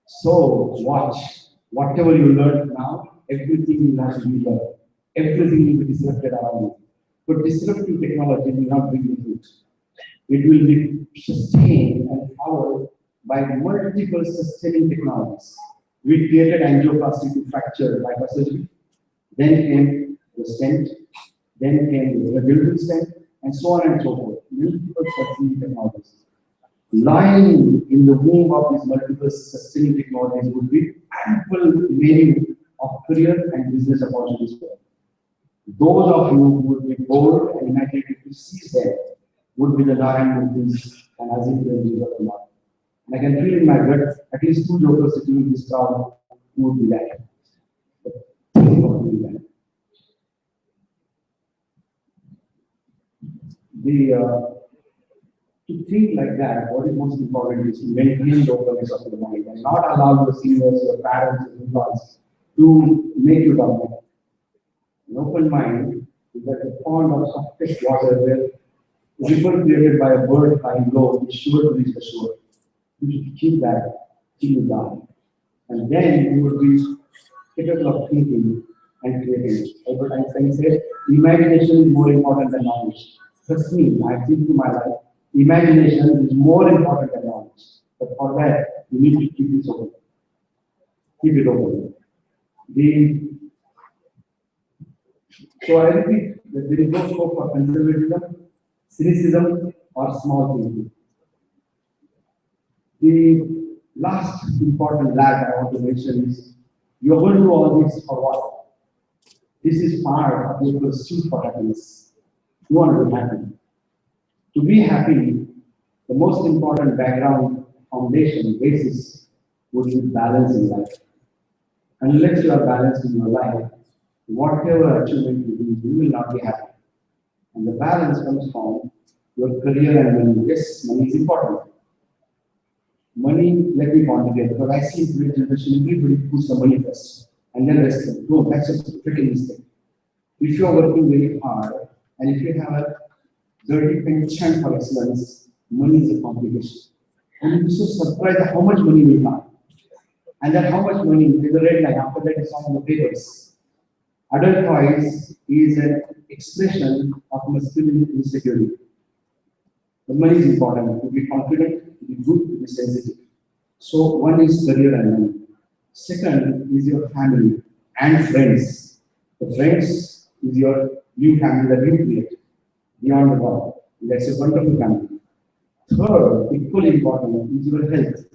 So watch. Whatever you learn now, everything will have to be learned. Everything will be disrupted around you. But disruptive technology will not bring you fruit. It will be sustained and powered by multiple sustaining technologies. We created angioplasty to fracture bypass surgery. Then came the stent. Then came the built stent, and so on and so forth. Multiple sustaining technologies. Lying in the womb of these multiple sustaining technologies would be ample menu of career and business opportunities for those of you who would be bold and imaginative to seize them would be the Narayan Murthy's and Azim Premji of the Lord. And I can feel in my gut at least 2 jokers sitting in this crowd who would be that. Think of doing that. To think like that, what is most important is to maintain the openness of the mind and not allow your seniors, your parents, your in-laws to make you dominant. An open mind is like a pond of softest water where the ripple created by a bird flying low is sure to reach the shore. You should keep that till you die. And then you would be capable of thinking and creating. Albert Einstein said, imagination is more important than knowledge. Trust me, I think to my life, imagination is more important than knowledge. But for that, you need to keep it open. Keep it open. So I repeat that there is no scope for conservatism, cynicism, or small thinking. The last important lag I want to mention is you are going to do all this for what? This is part of your pursuit for happiness. You want to be happy. To be happy, the most important background, foundation, basis would be balance in life. Unless you are balanced in your life, whatever achievement you do, you will not be happy. And the balance comes from your career and money. Yes, money is important. Money, let me quantitate, because I see in today's generation, everybody puts the money first, and then rest. No, that's a freaking mistake. If you are working very hard, and if you have a dirty penchant for excellence, money is a complication. And you're so surprised at how much money we have. And then how much money, there's a red line, after that it's on the papers. Adult toys is an expression of masculine insecurity. The money is important, to be confident, to be good, to be sensitive. So one is career and money. Second is your family and friends. The friends is your new family that you create beyond the world. That's a wonderful family. Third, equally important is your health.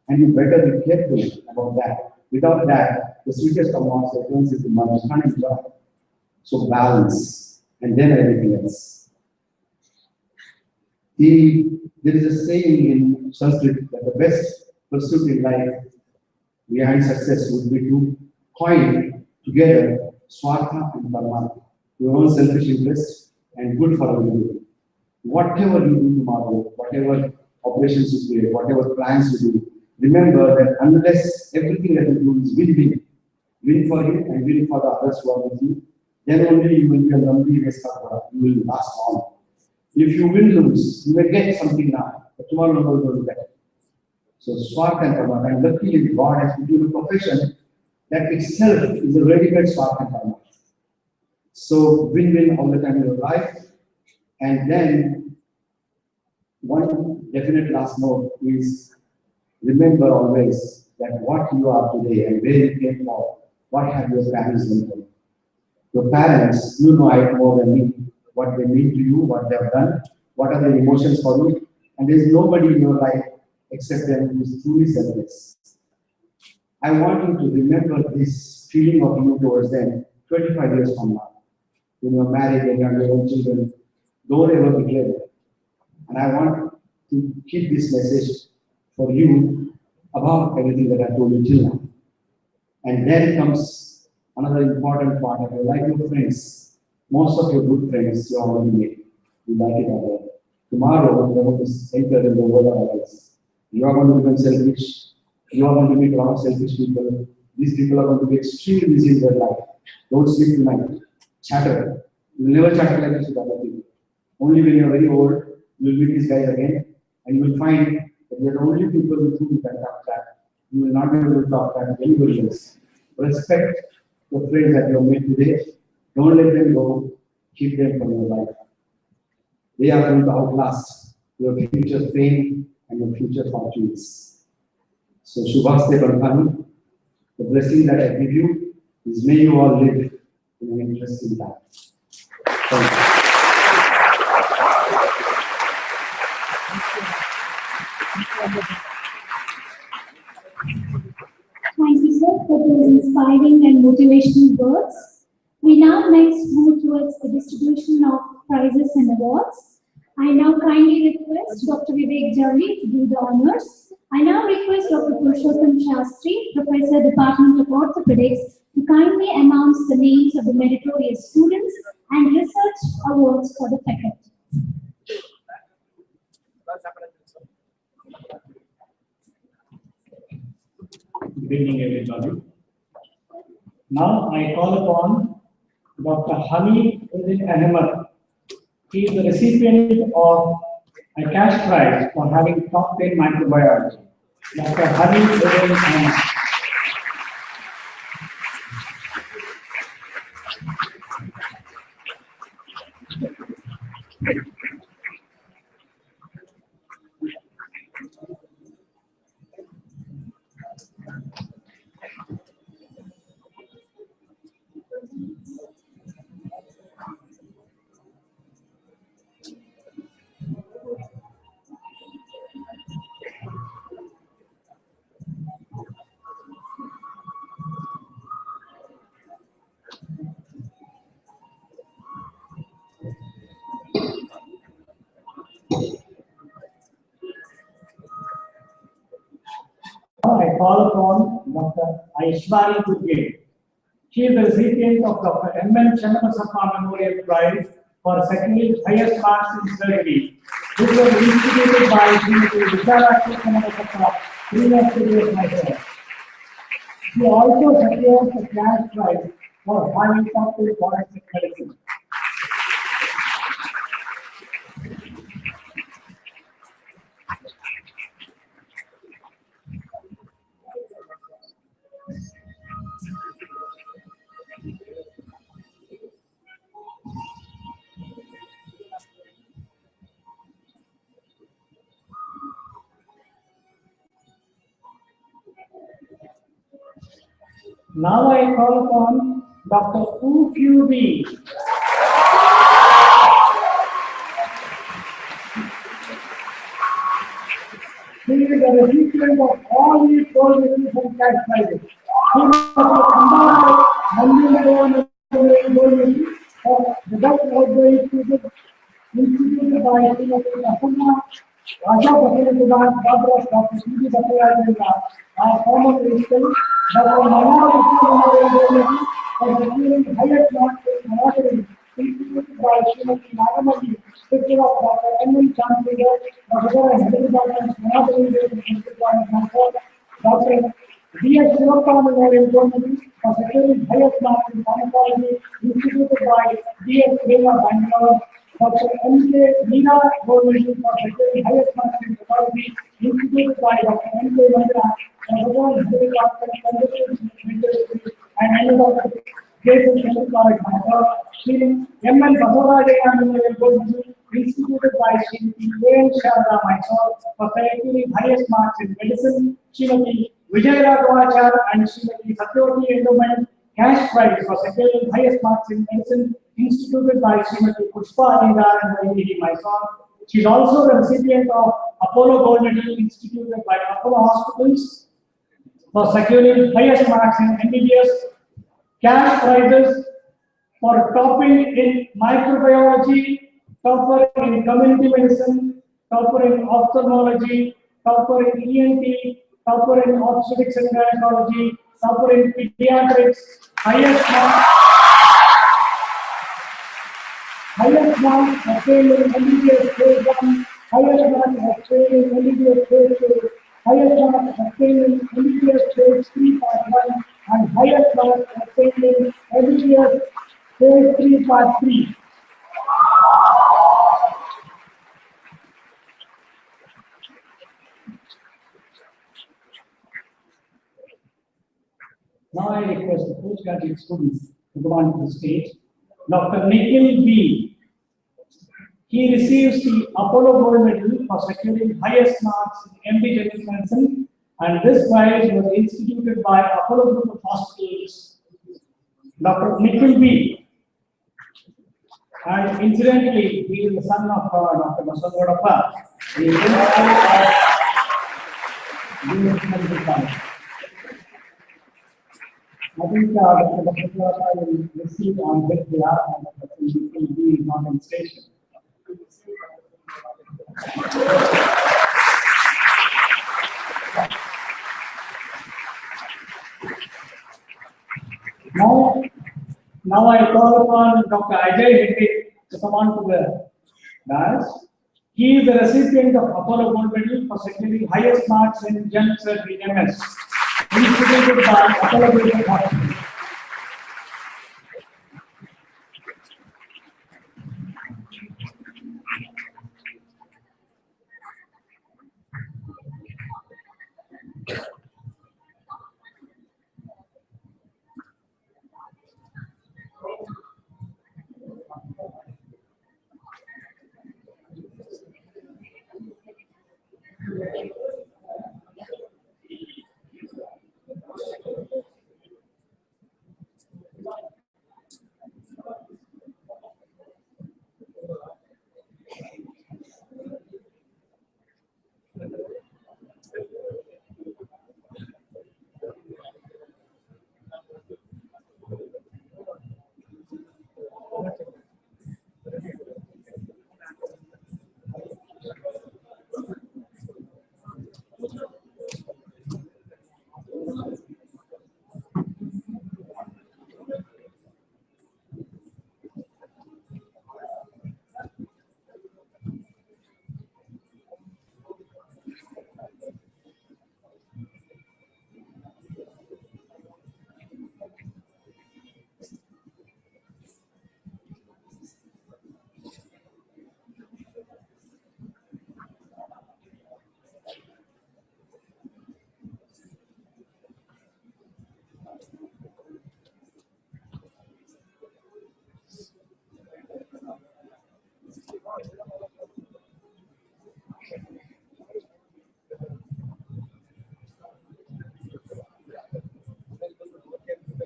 And you better be careful about that. Without that, the sweetest of all returns is the money you can't enjoy. So balance, and then everything else. There is a saying in Sanskrit that the best pursuit in life behind success would be to coin together swartha and parama, your own selfish interest and good for everybody. Whatever you do tomorrow, whatever operations you create, whatever plans you do, remember that unless everything that you do is win-win, win for you and win for the others who are with you, then only you will be a lonely race car, you will last long. If you will lose, you may get something now, but tomorrow you will be better. So Swarth and Karma, and luckily God has put you in a profession that itself is a ready-made Swarth and Karma. So win-win all the time in your life. And then one definite last note is remember always that what you are today and where you came from, what have your parents done for you? Your parents, you know it more than me, what they mean to you, what they have done, what are their emotions for you, and there is nobody in your life except them who is truly selfless. I want you to remember this feeling of you towards them 25 years from now. When you're married and you have your own children, don't ever regret it. And I want to keep this message for you about everything that I told you till now. And then comes another important part of your life, your friends. Most of your good friends you already made. You like it or not. Tomorrow, you're going to enter in the world of others. You are going to become selfish. You are going to meet a lot of selfish people. These people are going to be extremely busy in their life. Don't sleep tonight. Chatter. You will never chatter like this with other people. Only when you are very old, you will meet these guys again, and you will find that they are the only people with whom you can talk that. You will not be able to talk that with anybody else. Respect the friends that you have made today. Don't let them go. Keep them from your life. They are going to outlast your future fame and your future fortunes. So, Shubhaste Bandhanu, the blessing that I give you is may you all live in an interesting time. Thank you. Thank you, sir, for those inspiring and motivational words. We now next move towards the distribution of prizes and awards. I now kindly request Dr. Vivek Jolly to do the honors. I now request Dr. Purushottam Shastri, Professor, Department of Orthopedics, to kindly announce the names of the meritorious students and research awards for the faculty. Good evening, everybody. Now I call upon Dr. Hamid Uddin Ahmed. He is the recipient of a cash prize for having top 10 microbiology. Dr. Hamid Uddin Ahmed. Now I call upon Dr. Aishwari Durge. She is the recipient of Dr. M.N. Channapasappa Memorial Prize for second highest marks in surgery. This was instituted by Srimati Vidyalakshmi Channapasappa, University of Mysore. She also secured the cash prize for having top 2 forensic medicine. Now I call upon Dr. Ufubi. He is the recipient of all the gold medals and cash prizes. He was the combined gold medal for the best outdoor instituted by Srimati Asana, Raja Patel Kumar, Dr. C.D. Bhattacharya, our former principal, Dr. Manara for the highest marks in Management, instituted by Srimati Nagamati, sister of Dr. M. Chandra, Professor and Head Department, Management, Dr. D.S. Shivappa Memorial Government for securing highest marks in pharmacology, instituted by D.S. Rema Bangalore. Dr. M.K. Meena Government for securing highest marks in pathology, instituted by Dr. M.K. Mandra, and Dr. and another JSS College, Mysore. M.N. Basavaraja Memorial Government, instituted by Srimati A.N. Sharda, Mysore, for securing highest marks in medicine. Srimati Vijayaraghavachar and Srimati Satyavati Endowment cash prize for securing highest marks in medicine, instituted by Srimati Pushpa Alingar and IIT Mysore. She is also the recipient of Apollo Gold Medal instituted by Apollo Hospitals for securing highest marks in MBBS, cash prizes for topping in microbiology, topper in community medicine, topper in ophthalmology, topper in ENT, topper in obstetrics and gynecology, topper in pediatrics, highest marks obtained in MBBS phase 1, highest marks obtained in MBBS phase 2, highest marks obtained in MBBS phase 3 part 1, and highest marks obtained in MBBS phase 3 part 3. Now I request the postgraduate students to come on to the stage. Dr. Nikhil B. He receives the Apollo Gold Medal for securing highest marks in MD General Medicine, and this prize was instituted by Apollo Group of Hospitals. Dr. Nikhil B. And incidentally, he is the son of Dr. Masaghodappa. He is I think Dr. Masaghodappa will receive on his behalf, and Dr. Nikhil B is not in station. Now I call upon Dr. Ajay Hegde to come on to the dais. He is the recipient of Apollo Gold Medal for securing highest marks in General Surgery MS, instituted by Apollo Group of Hospitals.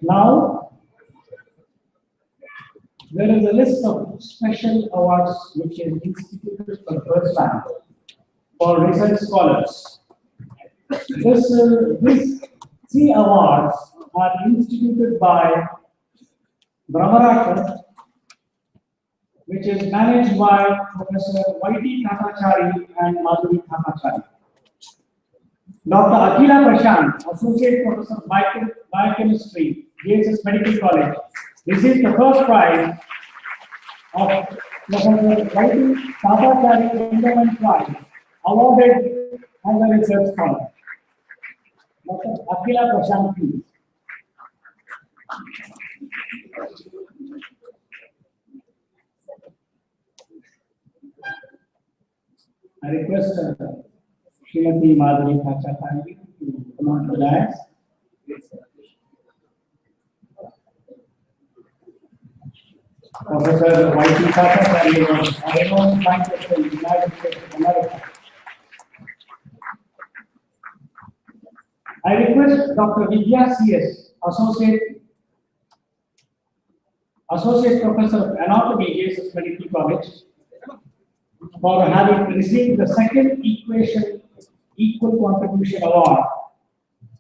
Now, there is a list of special awards which is instituted for the first time for research scholars. These three awards are instituted by Brahmara Trust, which is managed by Professor Y.T. Tatachari and Madhuri Tatachari. Dr. Akila Prashant, Associate Professor of Biochemistry, JSS Medical College, received the first prize of Professor Y.T. Tatachari Endowment Prize, awarded as a research scholar. Dr. Akila Prashant, please. I request Srimati Madhuri Tatachari to come on to the dais. Professor Y.T. Tatachari was a renowned scientist in the United States of America. I request Dr. Vidya C.S., Associate Professor of Anatomy, JSS Medical College, for having received the second Equal Contribution Award.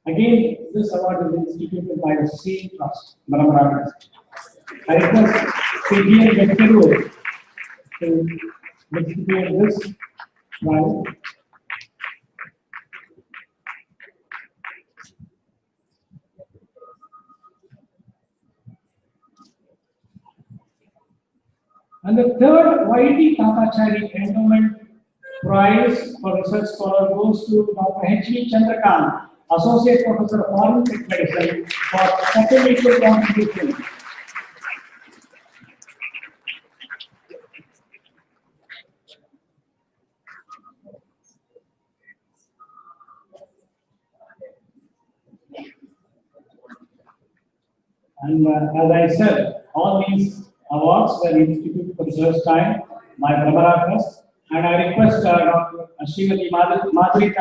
Again, this award is instituted by the same trust, Brahmara Trust. I request C.D.M. Vetteru to distribute this prize. And the third Y.T. Tatachari Endowment Prize for Research Scholar goes to Dr. H.V. Chandrakant, Associate Professor of Forensic Medicine, for second equal contribution. And as I said, all these awards were instituted for the first time by Brahmara Trust. And I request Dr. Srimati Madhuri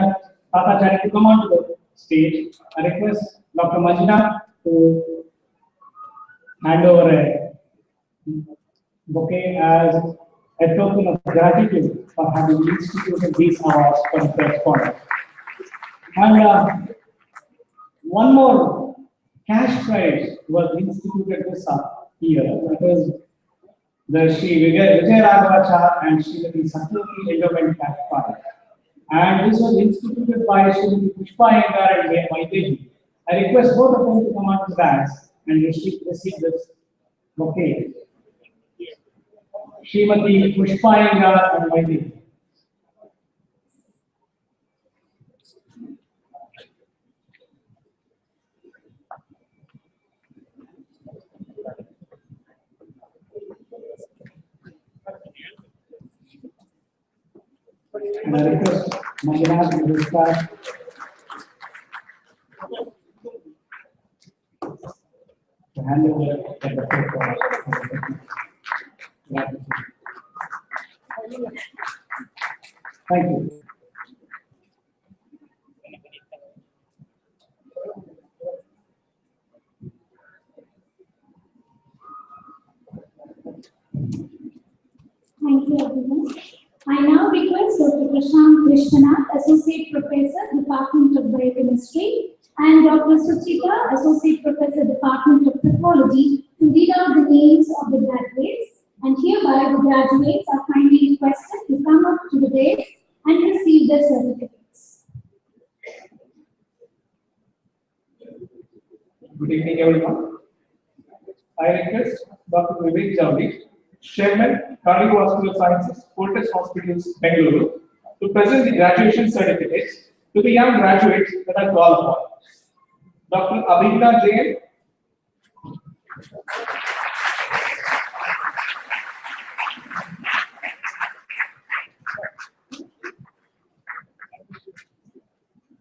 Tatachari to come on to the stage. I request Dr. Manjuna to hand over a bouquet as a token of gratitude for having instituted these awards for the first time. And one more cash prize was instituted this year. That is the Sri Vijay Raghavachar and Srimati Satyavati Endowment Cash Prize. And this was instituted by Srimati Pushpa Iyengar and Maiteji. I request both of them to come on to the dais and receive this bouquet. Srimati Pushpa Iyengar and Maiteji. And I request Manjana to start. To hand over the Thank you. Thank you, everyone. I now request Dr. Prashant Vishwanath, Associate Professor, Department of Biochemistry, and Dr. Suchita, Associate Professor, Department of Pathology, to read out the names of the graduates. And hereby, the graduates are kindly requested to come up to the dais and receive their certificates. Good evening, everyone. I request Dr. Vivek Javdi, Chairman, Cardiovascular Sciences, Fortis Hospitals, Bengaluru, to present the graduation certificates to the young graduates that are called for. Dr. Abhita Jain,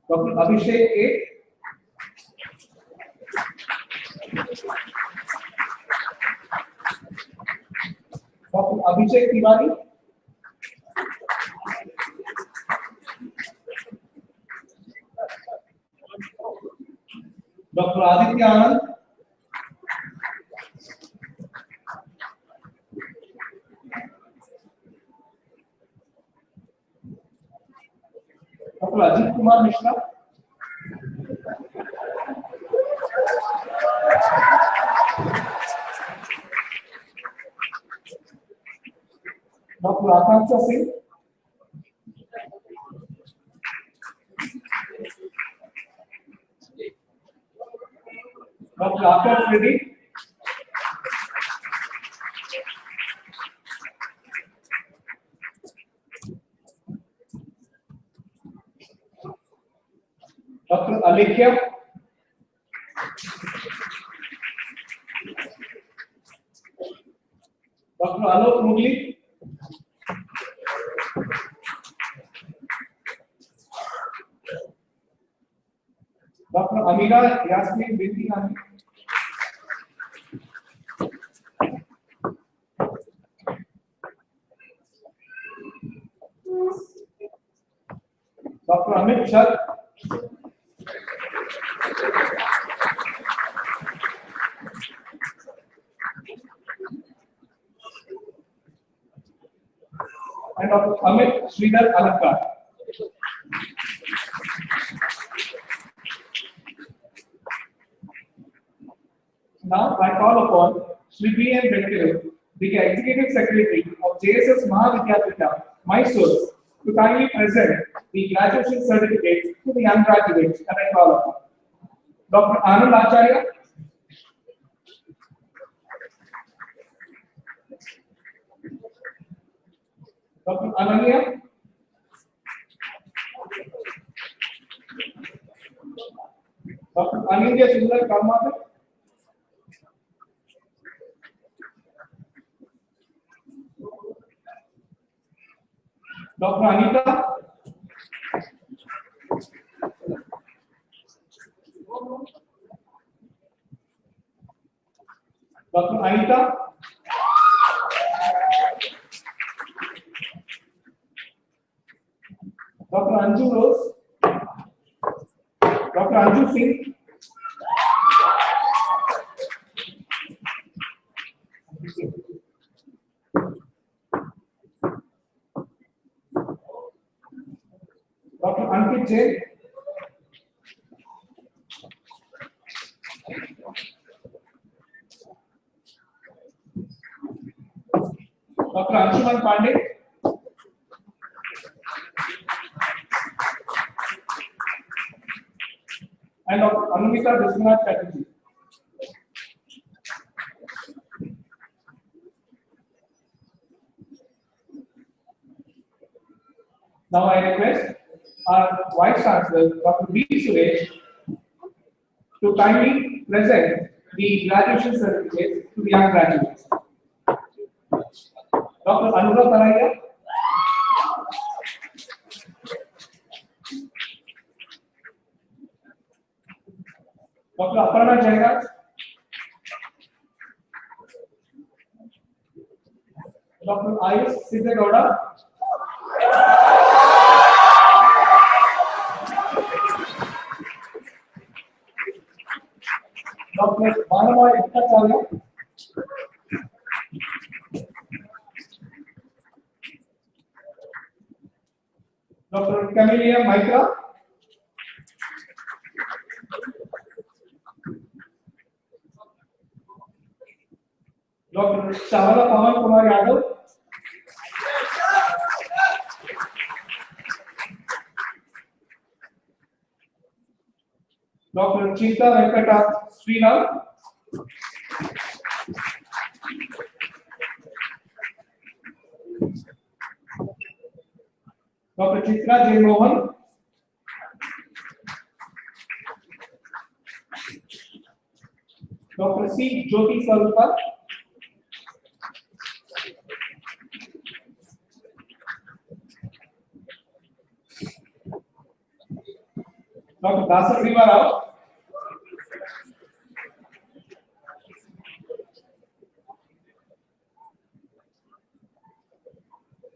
Dr. Abhishek A, Dr. Abhishek Tiwari, Dr. Aditya Anand, Dr. Ajit Kumar Mishra, Dr. Akansha Singh, Dr. Akar Reddy, Dr. Alekhya, Dr. Alok Mugli, Dr. Amira Yasmin Binti Nami, Dr. Amit Chand, and Dr. Amit Sridhar Alankar. Now I call upon Shri B. M. Venkatesh, the Executive Secretary of JSS Mahavidyapita, Mysore, to kindly present the graduation certificates to the young graduates, and I call upon Dr. Anand Acharya, Dr. Ananya, Dr. Anindya Sundar Karmathar, Dr. Anita, Dr. Anita, Dr. Anju Rose, Dr. Anju Singh, Dr. Ankit Jain, Dr. Anshuman Pandey, and Dr. Anumita Biswanath Chatterjee. Now I request our Vice Chancellor, Dr. B. Suresh, to kindly present the graduation certificates to the young graduates. Dr. Anurag Taraiya, Dr. Aparna Jairaj, Dr. Ayush Siddegowda, Dr. Banamoy Bhattacharya, Dr. Camelia Maitra, Dr. Shavala Pawan Kumar Yadav, Dr. Chinta Venkata Srinath, Dr. Chitra J. Mohan, Dr. C. Jyoti Sarupa, Dr. Dasa Kriva Rao,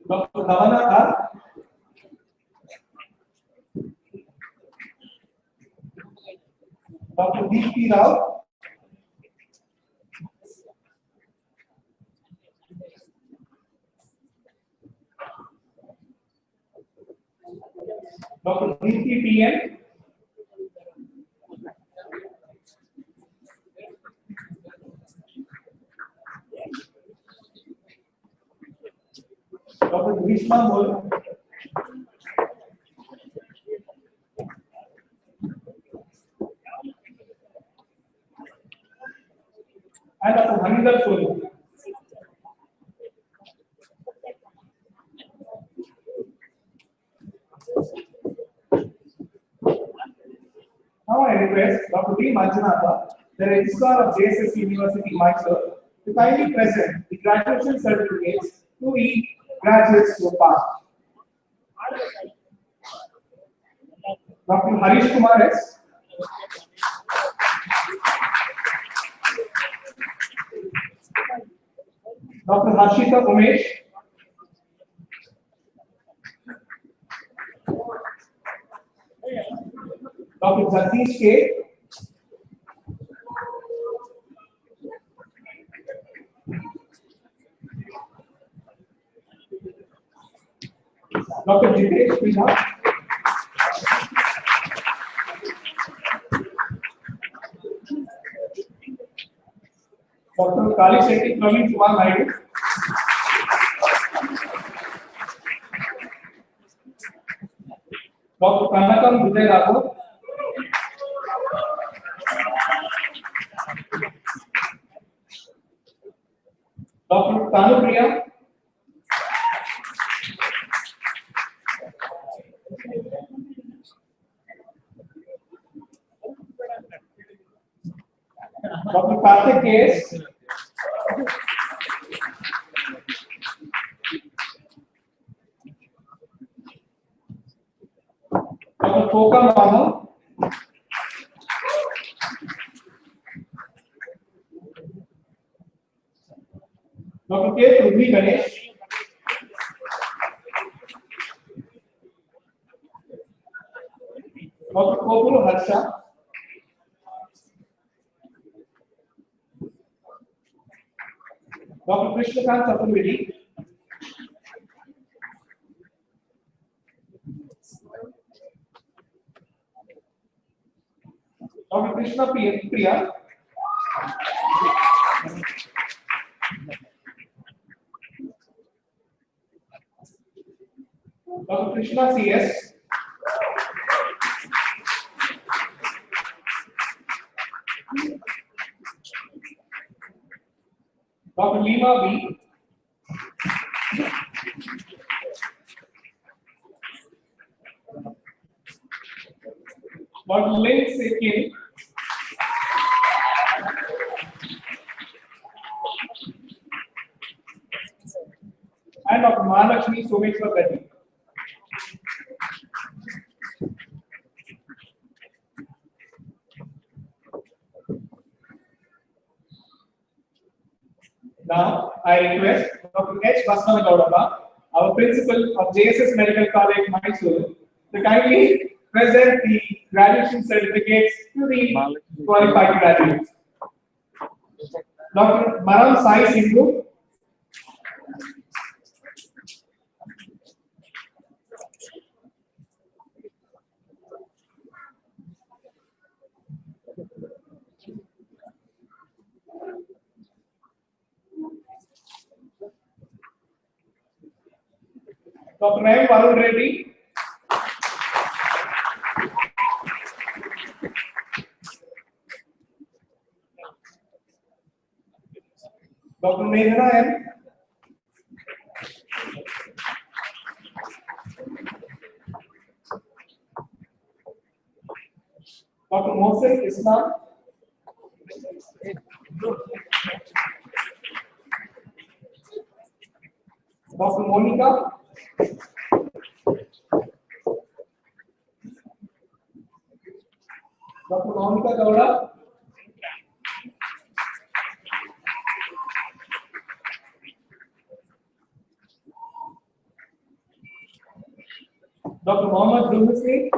Dr. Davana R, Dr. D.P. Rao, Dr. Deepti TN. Dr. Grishma Mol. And Dr. Haninder Soni. Now I request Dr. D. Manjunatha, the Registrar of JSS University, Mysore, to kindly present the graduation certificates to each graduates so far. Dr. Harish Kumar S. Dr. Harshita Umesh. Dr. Jagdish K. Dr. Jitesh Pina. Dr. Kali Shetty Praveen Kumar Naidu. Dr. Kanakam Vijay Raghav. Dr. Tanupriya. Dr. Karthik K.S. Dr. Koka Madhav. Dr. K. Prithvi Ganesh. Dr. Kopul Harsha. Dr. Krishnakant Chaturvedi. Dr. Krishna Priya. Dr. Krishna CS. Dr. Lima B. Dr. Lin Sekin. And Dr. Mahalakshmi Someshwar Reddy. Now, I request Dr. H. Basmanagoudappa, our principal of JSS Medical College, Mysore, to kindly present the graduation certificates to the qualified graduates. Dr. Maram Sai Singhu. Dr. M. Varun Reddy. Dr. Meghna M. Dr. Mohsen Islam. Dr. Monica. Dr. Monica Gowda. Dr. Mohammad Zulmusli.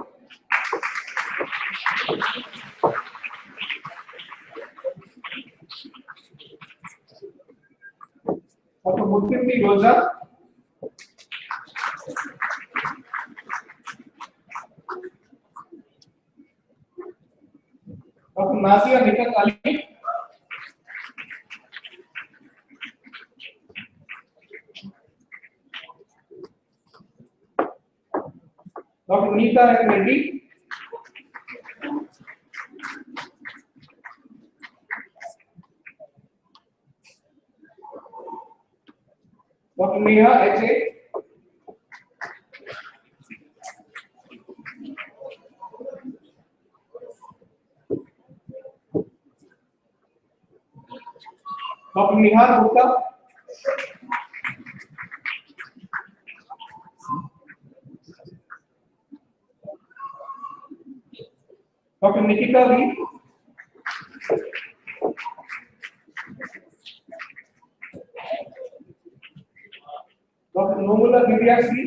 Dr. Mutimbi Roja. Dr. Nazia Nikat Ali. Dr. Nita Reddy. Dr. Neha H.A. Dr. Nihar Gupta. Dr. Nikita Lee. Dr. Nomula Divyasri.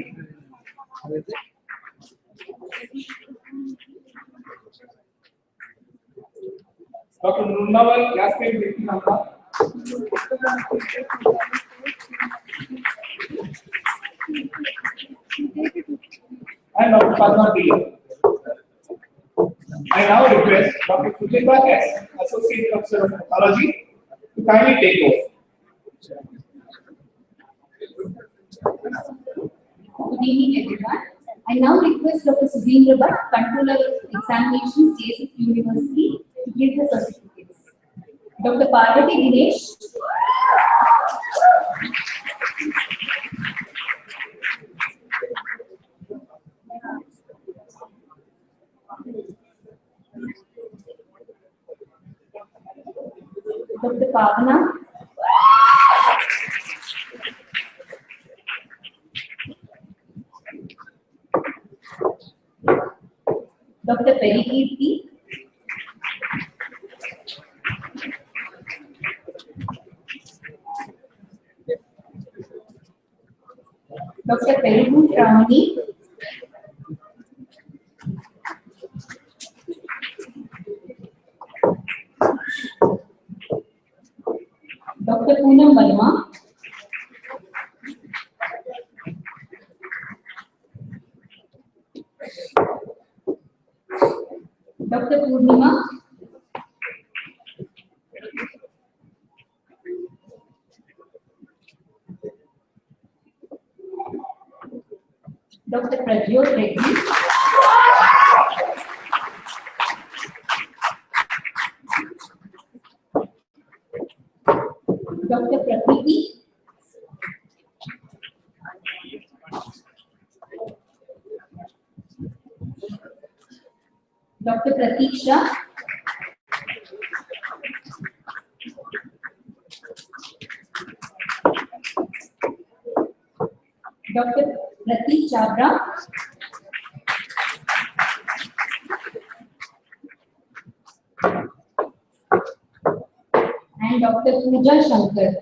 Dr. Nunnaval Yasmin Vikinanda. And Dr. Padma D. I now request Dr. Sujita S, Associate Professor of Pathology, to kindly take over. Good evening, everyone. I now request Dr. Subhendra Bhatt, Controller of Examinations, JSS University, to give the certificates. Dr. Parvati Dinesh. Dr. Pavana. Dr. Perikirti. Dr. Perugu Shravani. Dr. Poonam Verma. Dr. Purnima. Dr. Prajyot Reddy. Dr. Prakriti. Dr. Pratiksha. Dr. Pratik Chabra. And Dr. Pooja Shankar.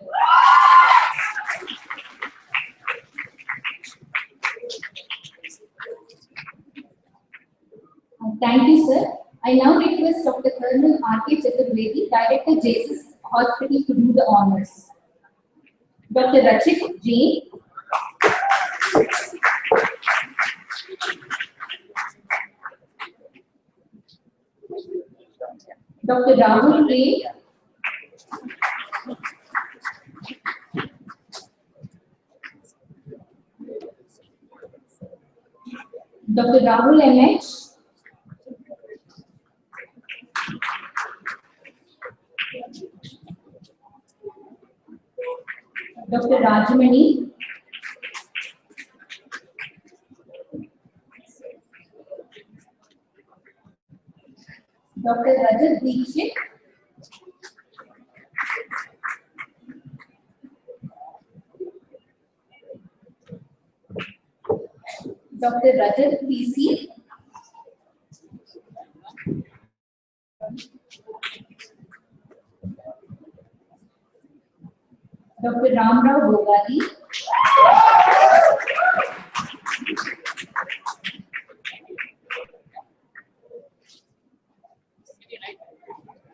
Thank you, sir. I now request Dr. Colonel R.K. Chaturvedi, Director JSS Hospital, to do the honors. Dr. Rachit J. Dr. Rahul A. Dr. Rahul M.H. Dr. Rajamani. Dr. Rajat Dikshit. Dr. Rajat PC. Dr. Ramrao Bogadi.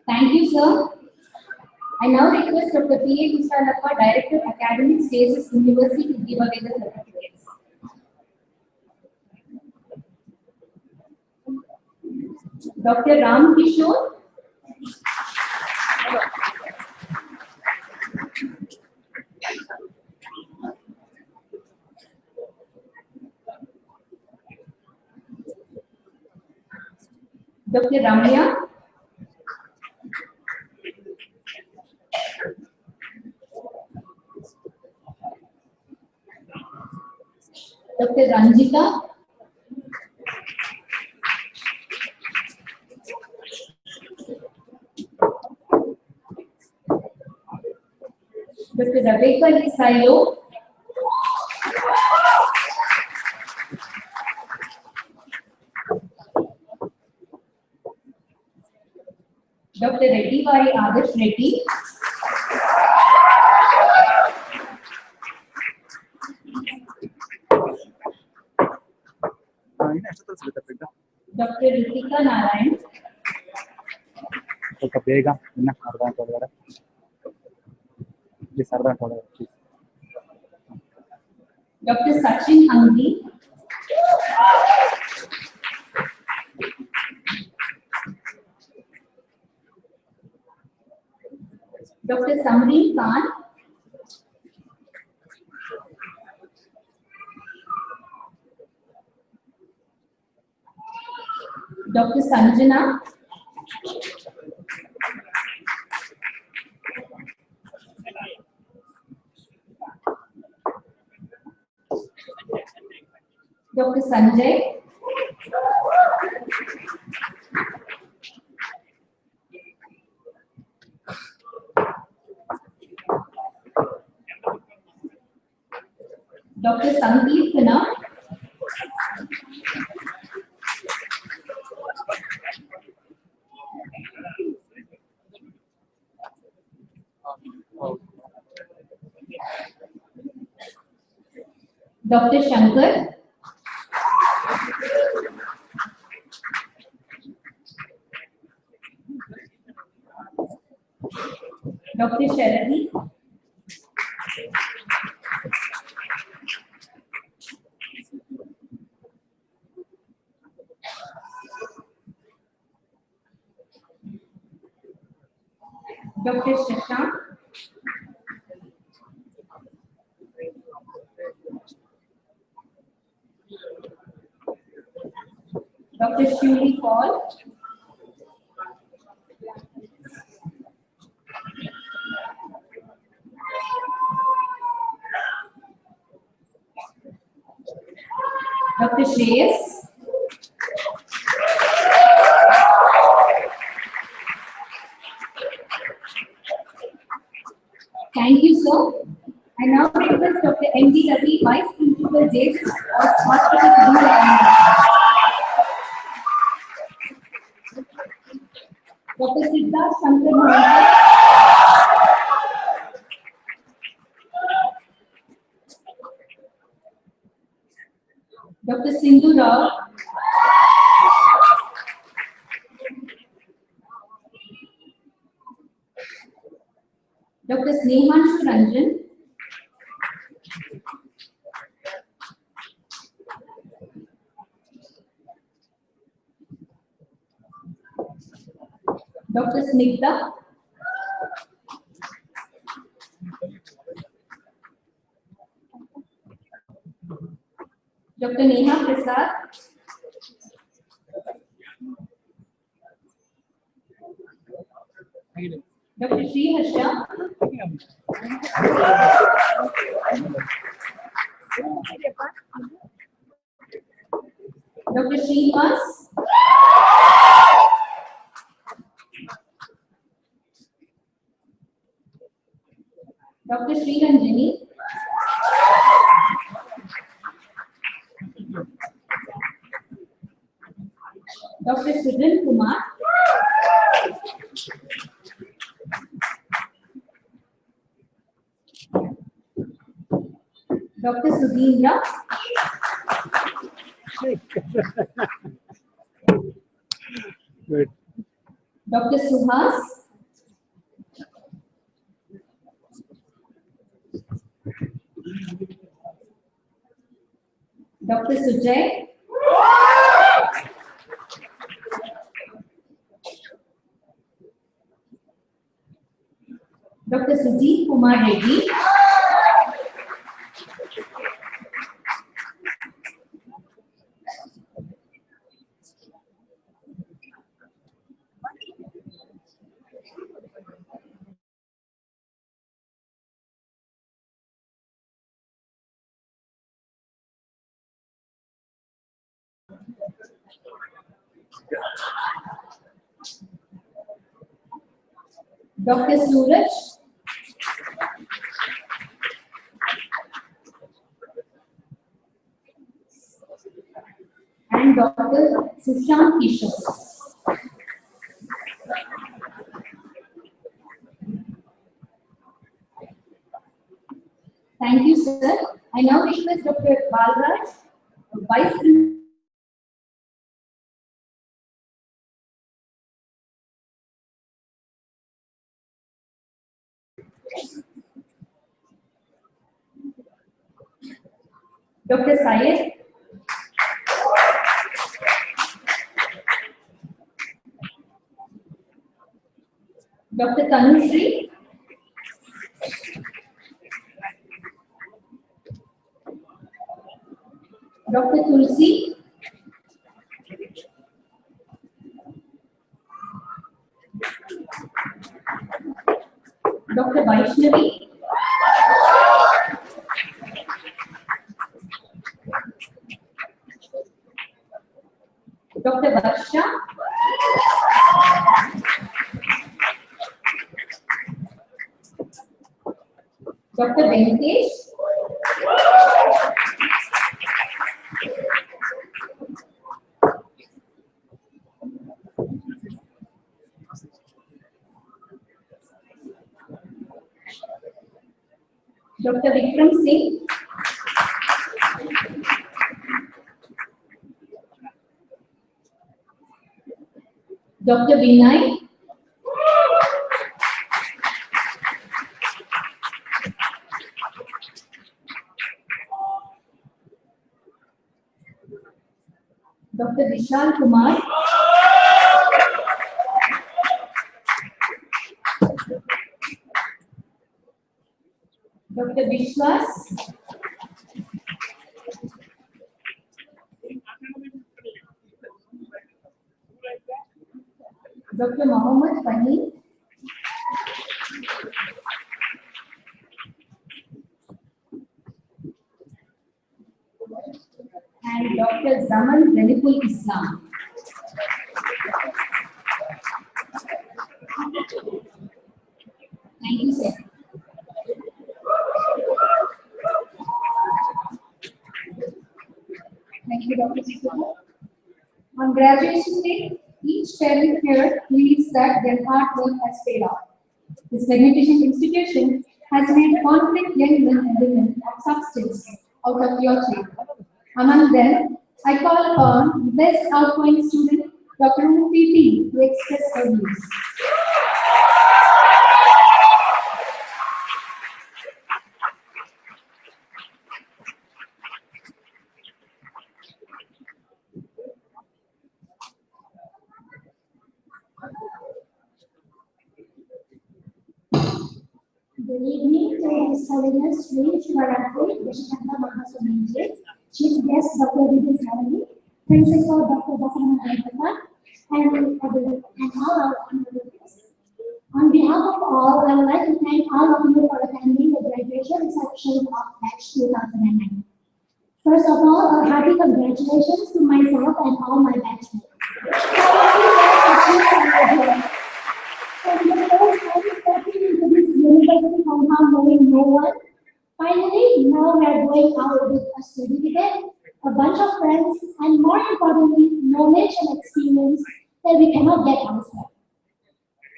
Thank you, sir. I now request Dr. P.A. Vishalappa, Director Academics, JSS University, to give away the certificates. Dr. Ram Kishore. Dr. Ramya. Dr. Ranjita. Dr. Rebecca Isailo. Dr. Reddy Y. Adarsh Reddy. Dr. Ritika Narayan. ಸ್ವಲ್ಪ ಬೇಗ ಇನ್ನ ಅರ್ಧ ಗಂಟೆ ಒಳಗಡೆ please ಅರ್ಧ ಗಂಟೆ ಒಳಗಡೆ please. Dr. Sachin Angdi. Dr. Samreen Khan. Dr. Sanjana. Dr. Sanjay. Dr. Sankeertana. Dr. Shankar. Dr. Sharadi. Dr. Shashank. Dr. Shuli Paul. Dr. Shreyas. Thank you, sir. I now request Dr. M.D. Ravi, Vice Principal, JSS Hospital, to do the honors. Dr. Siddharth Shankar Mahankar. Dr. Sindhu Rao. Dr. Snehanshu Ranjan. Dr. Snigdha. Dr. Neha Prasad. Dr. Sri Harsha. Dr. Srinivas. Dr. Sri Ranjani. Dr. Sujan Kumar. Dr. Sudhindra. Good. Dr. Suhas. Dr. Sujay. Dr. Sujit Kumar Reddy. Dr. Suraj. And Dr. Sushant Kishore. Thank you, sir. I now request Dr. Balraj, Vice Principal. Dr. Syed. Dr. Tanushree. Dr. Tulsi. Dr. Vaishnavi. Dr. Varsha. Dr. Venkatesh. Dr. Vikram Singh. Dr. Vinay. Dr. Vishal Kumar. Dr. Vishwas. Dr. Mohammed Fahim. And Dr. Zaman Zeniful Islam. Thank you, sir. Thank you, Dr. Sikomo. On graduation day, each parent here believes that their hard work has paid off. This magnificent institution has made confident young men and women of substance out of your children. Among them, I call upon the best outgoing student, Dr. Rupi P, to express her views. Good evening to His Holiness Sri Shivaratri Vishakanta Mahaswamiji, Chief Guest Dr. Vidhi Sarani, Principal Dr. Basavana Gaitaka, and all our honorable guests. On behalf of all, I would like to thank all of you for attending the graduation reception of batch 2009. First of all, a hearty congratulations to myself and all my batchmates. And the first time stepping into this university compound knowing no one. Finally, now we are going out with a certificate, a bunch of friends, and more importantly, knowledge and experience that we cannot get elsewhere.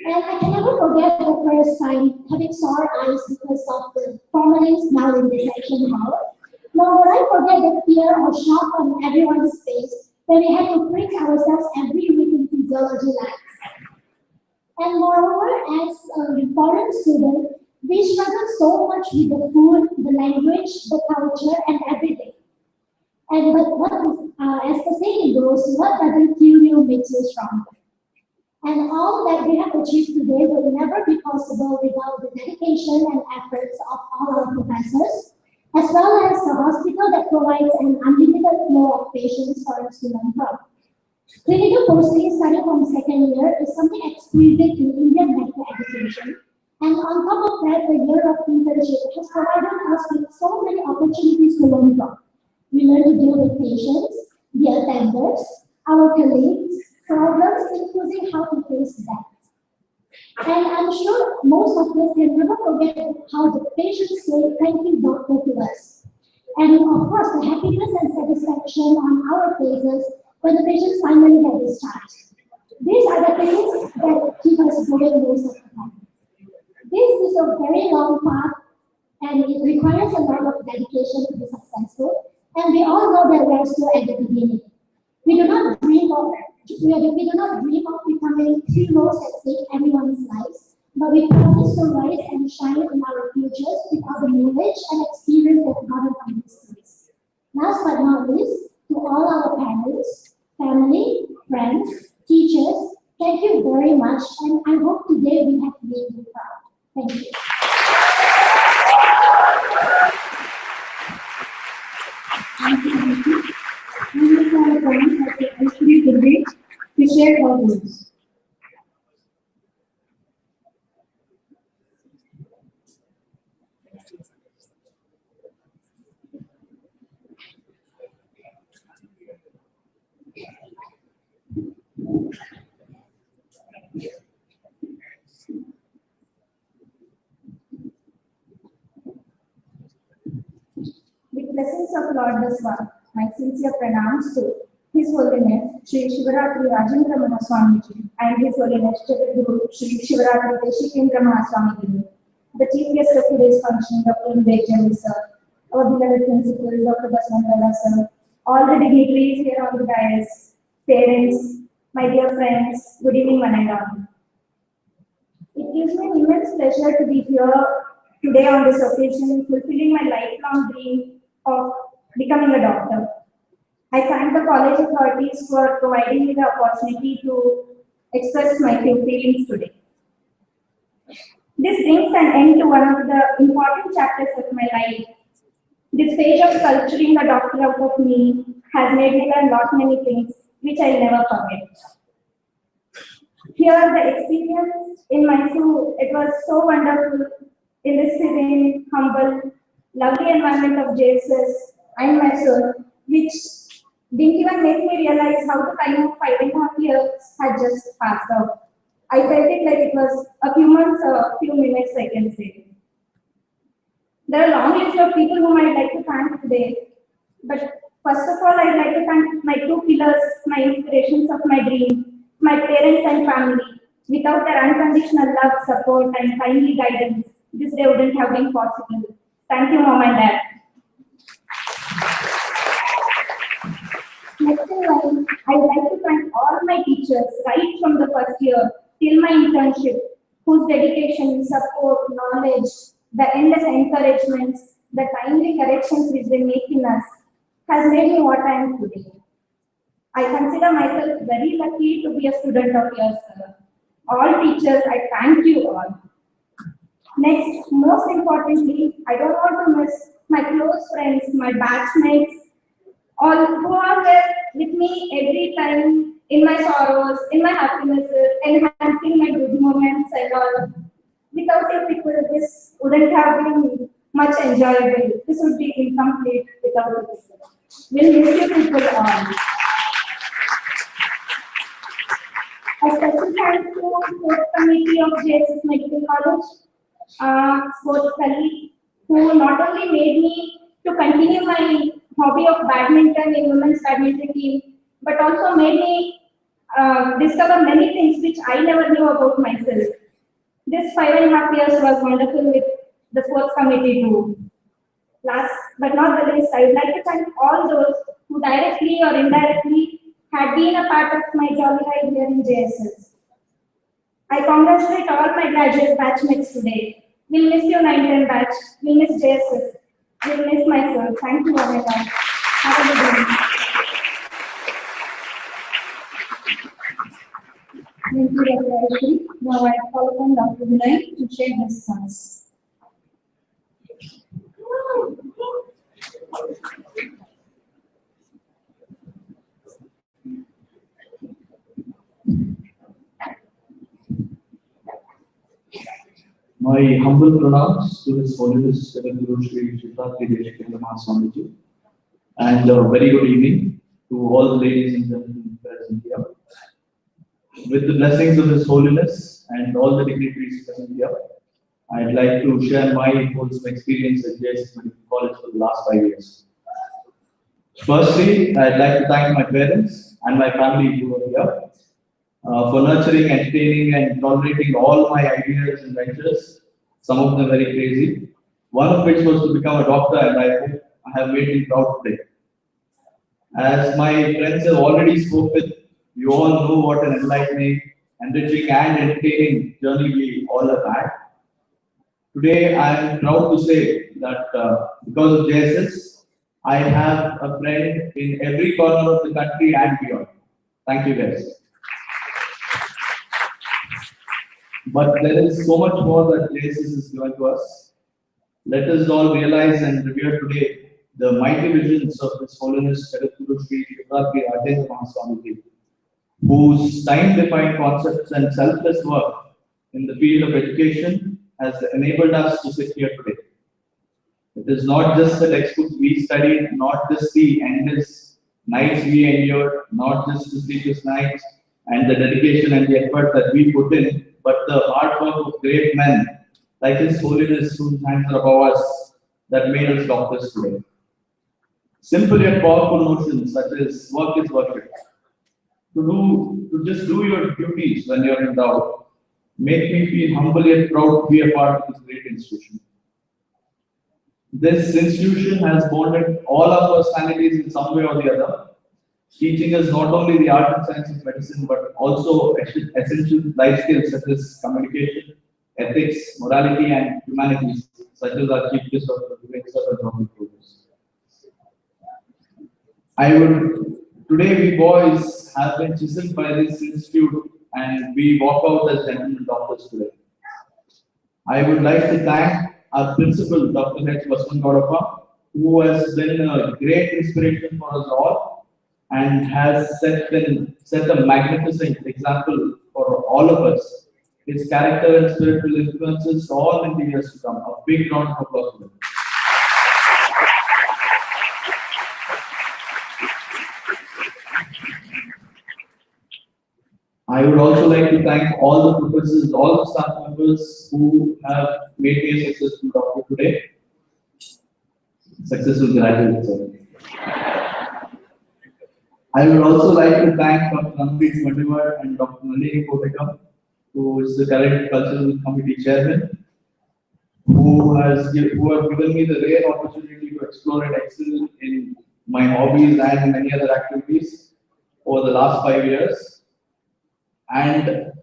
And I can never forget the first time having sore eyes because of the formalin smell in the section hall. Nor will I forget the fear or shock on everyone's face when we had to prick ourselves every week in physiology labs. And moreover, as a foreign student, we struggle so much with the food, the language, the culture, and everything. And but what, as the saying goes, what doesn't kill you makes you stronger. And all that we have achieved today would never be possible without the dedication and efforts of all our professors, as well as the hospital that provides an unlimited flow of patients for us to learn from. Clinical posting starting from second year is something exquisite in Indian medical education. And on top of that, the year of internship has provided us with so many opportunities to learn from. We learn to deal with patients, the attenders, our colleagues, problems, including how to face that. And I'm sure most of us can never forget how the patients say, "Thank you, doctor," to us. And of course, the happiness and satisfaction on our faces when the patients finally get discharged. These are the things that keep us going most of the time. This is a very long path and it requires a lot of dedication to be successful. And we all know that we are still at the beginning. We do not dream of becoming heroes that save everyone's lives, but we promise to rise and shine in our futures with all the knowledge and experience that we got from these stories. Last but not least, to all our parents, family, friends, teachers, thank you very much, and I hope today we have made you proud. Thank you. To share our views. With blessings of Lord Baswa, my sincere pranams to His Holiness Sri Shivaratri Rajendra Mahaswamiji and His Holiness Jagadguru Sri Shivaratri Deshikendra Mahaswamiji, the chief guest of today's function, Dr. Vivek sir, our beloved principal, Dr. Baswantala sir, all the dignitaries here on the dais, parents, my dear friends, good evening one and all. It gives me immense pleasure to be here today on this occasion, fulfilling my lifelong dream of becoming a doctor. I thank the college authorities for providing me the opportunity to express my feelings today. This brings an end to one of the important chapters of my life. This phase of sculpturing a doctor out of me has made me learn many things which I'll never forget. Here, the experience in Mysore, it was so wonderful in this serene, humble, lovely environment of JSS and Mysore, which didn't even make me realize how the time of 5.5 years had just passed out. I felt it like it was a few months or a few minutes, I can say. There are a long list of people whom I'd like to thank today. But first of all, I'd like to thank my two pillars, my inspirations of my dream, my parents and family. Without their unconditional love, support, and kindly guidance, this day wouldn't have been possible. Thank you, Mom and Dad. Next in line, I would like to thank all my teachers right from the first year till my internship, whose dedication, support, knowledge, the endless encouragements, the timely corrections which they make in us has made me what I am today. I consider myself very lucky to be a student of yours, sir. All teachers, I thank you all. Next, most importantly, I don't want to miss my close friends, my batchmates, all who are there with me every time in my sorrows, in my happinesses, enhancing my good moments and all. Without you people, this wouldn't have been much enjoyable. This would be incomplete without you people. We'll miss you people all. A special thanks to the sports committee of JSS Medical College, sports colleagues, who not only made me to continue my hobby of badminton in women's badminton team, but also made me discover many things which I never knew about myself. This 5.5 years was wonderful with the sports committee too. Last but not the least, I would like to thank all those who directly or indirectly had been a part of my jolly ride here in JSS. I congratulate all my graduate batchmates today. We'll miss you 9-10 batch. We'll miss JSS. We'll miss myself. Thank you, all. Have a good evening. Thank you. Now I call upon Dr. Vinay to share his thoughts. My humble pronouns to His Holiness Guru Sri Shivratri Deshikanda Swamiji, and a very good evening to all the ladies and gentlemen present here. With the blessings of His Holiness and all the dignitaries present here, I'd like to share my wholesome experience at JSS Medical College for the last 5 years. Firstly, I'd like to thank my parents and my family who are here for nurturing, entertaining, and tolerating all my ideas and ventures, some of them very crazy, one of which was to become a doctor, and I hope I have made him proud today. As my friends have already spoken, you all know what an enlightening, enriching, and entertaining journey we all have had. Today, I am proud to say that because of JSS, I have a friend in every corner of the country and beyond. Thank you, guys. But there is so much more that JSS is given to us. Let us all realize and revere today the mighty visions of His Holiness Guru Sri Shivratri Deshikanda Swamiji, whose time-defined concepts and selfless work in the field of education has enabled us to sit here today. It is not just the textbooks we studied, not just the endless nights we endured, not just the sleepless nights and the dedication and the effort that we put in, but the hard work of great men like His Holiness, whose hands are above us, that made us doctors today. Simple yet powerful notions such as work is worship. To just do your duties when you're in doubt, make me feel humble yet proud to be a part of this great institution. This institution has bonded all our personalities in some way or the other, teaching us not only the art and science of medicine, but also essential life skills such as communication, ethics, morality, and humanities, such as our Chief Guest of the today we boys have been chiseled by this institute and we walk out as gentlemen doctors today. I would like to thank our principal, Dr. H. Vasangaudappa, who has been a great inspiration for us all and has set a magnificent example for all of us. His character and spirit will influence us all in the years to come. A big round of applause for him. I would also like to thank all the professors, all the staff members who have made me a successful doctor today. Successful graduate, sorry. I would also like to thank Dr. Amrit Mandivar and Dr. Nalini Kotekam, who is the current Cultural Committee Chairman, who have given me the rare opportunity to explore and excel in my hobbies and many other activities over the last 5 years. And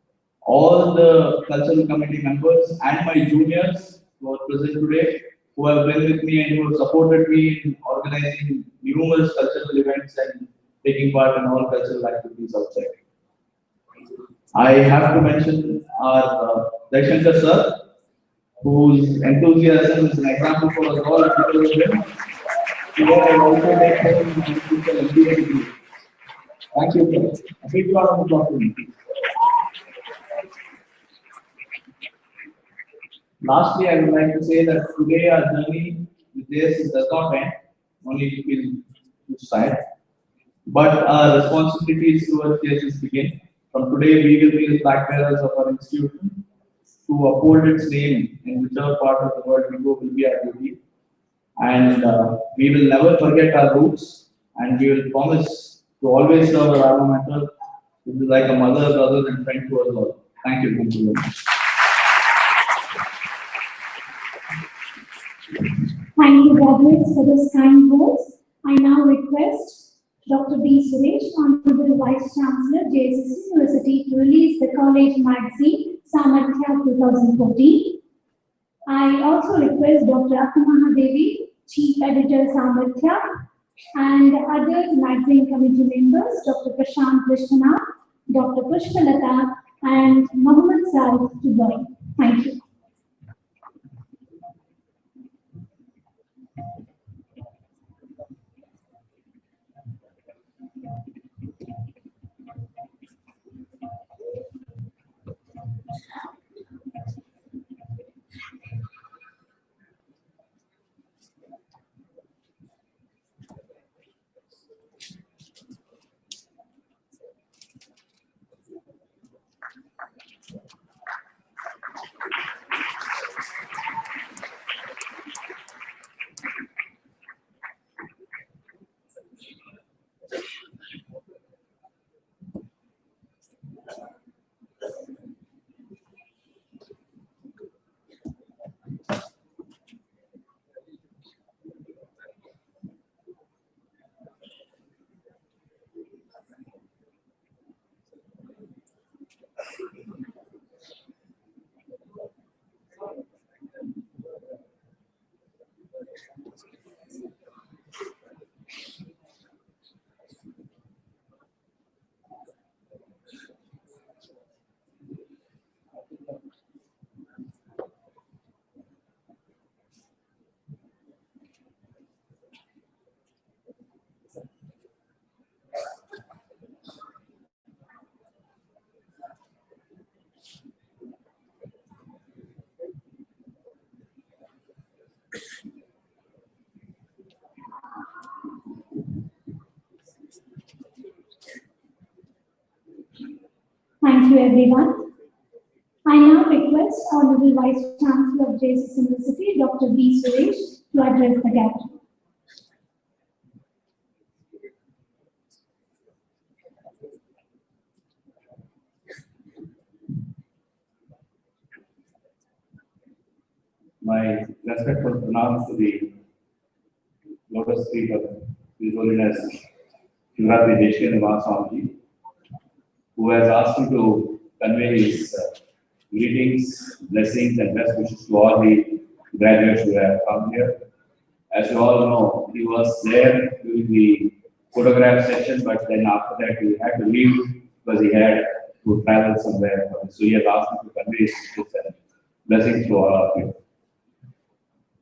all the cultural committee members and my juniors who are present today, who have been with me and who have supported me in organizing numerous cultural events and taking part in all cultural activities outside. I have to mention our Daishankar sir, whose enthusiasm is an example for us all. Because of him, today I also make him an MBA degree. Thank you, sir. A big round of applause for me. Lastly, I would like to say that today our journey with JSS does not end, only to feel too sad. But our responsibilities towards JSS begin. From today, we will be the flag bearers of our institution. To uphold its name in whichever part of the world we go will be our duty. And we will never forget our roots, and we will promise to always serve our alma mater, which is like a mother, brother, and friend to us all. Thank you very much. Thank you, graduates, for those kind words. I now request Dr. B. Suresh, Honorable Vice Chancellor, JSS University, to release the college magazine, Samarthya 2014. I also request Dr. Akamaha Devi, Chief Editor, Samarthya, and other magazine committee members, Dr. Prashant Vishwanath, Dr. Pushpalata, and Mohammed Saad to join. Thank you. Thank you, everyone. I now request Honorable Vice Chancellor of JSS University, Dr. B. Suresh, to address the gathering. My respectful pronouns to the Lotus feet of His Holiness Shivratri Deshkan Swamiji, who has asked me to convey his greetings, blessings, and best wishes to all the graduates who have come here. As you all know, he was there during the photograph session, but then after that he had to leave because he had to travel somewhere. So he has asked me to convey his wishes and blessings to all of you.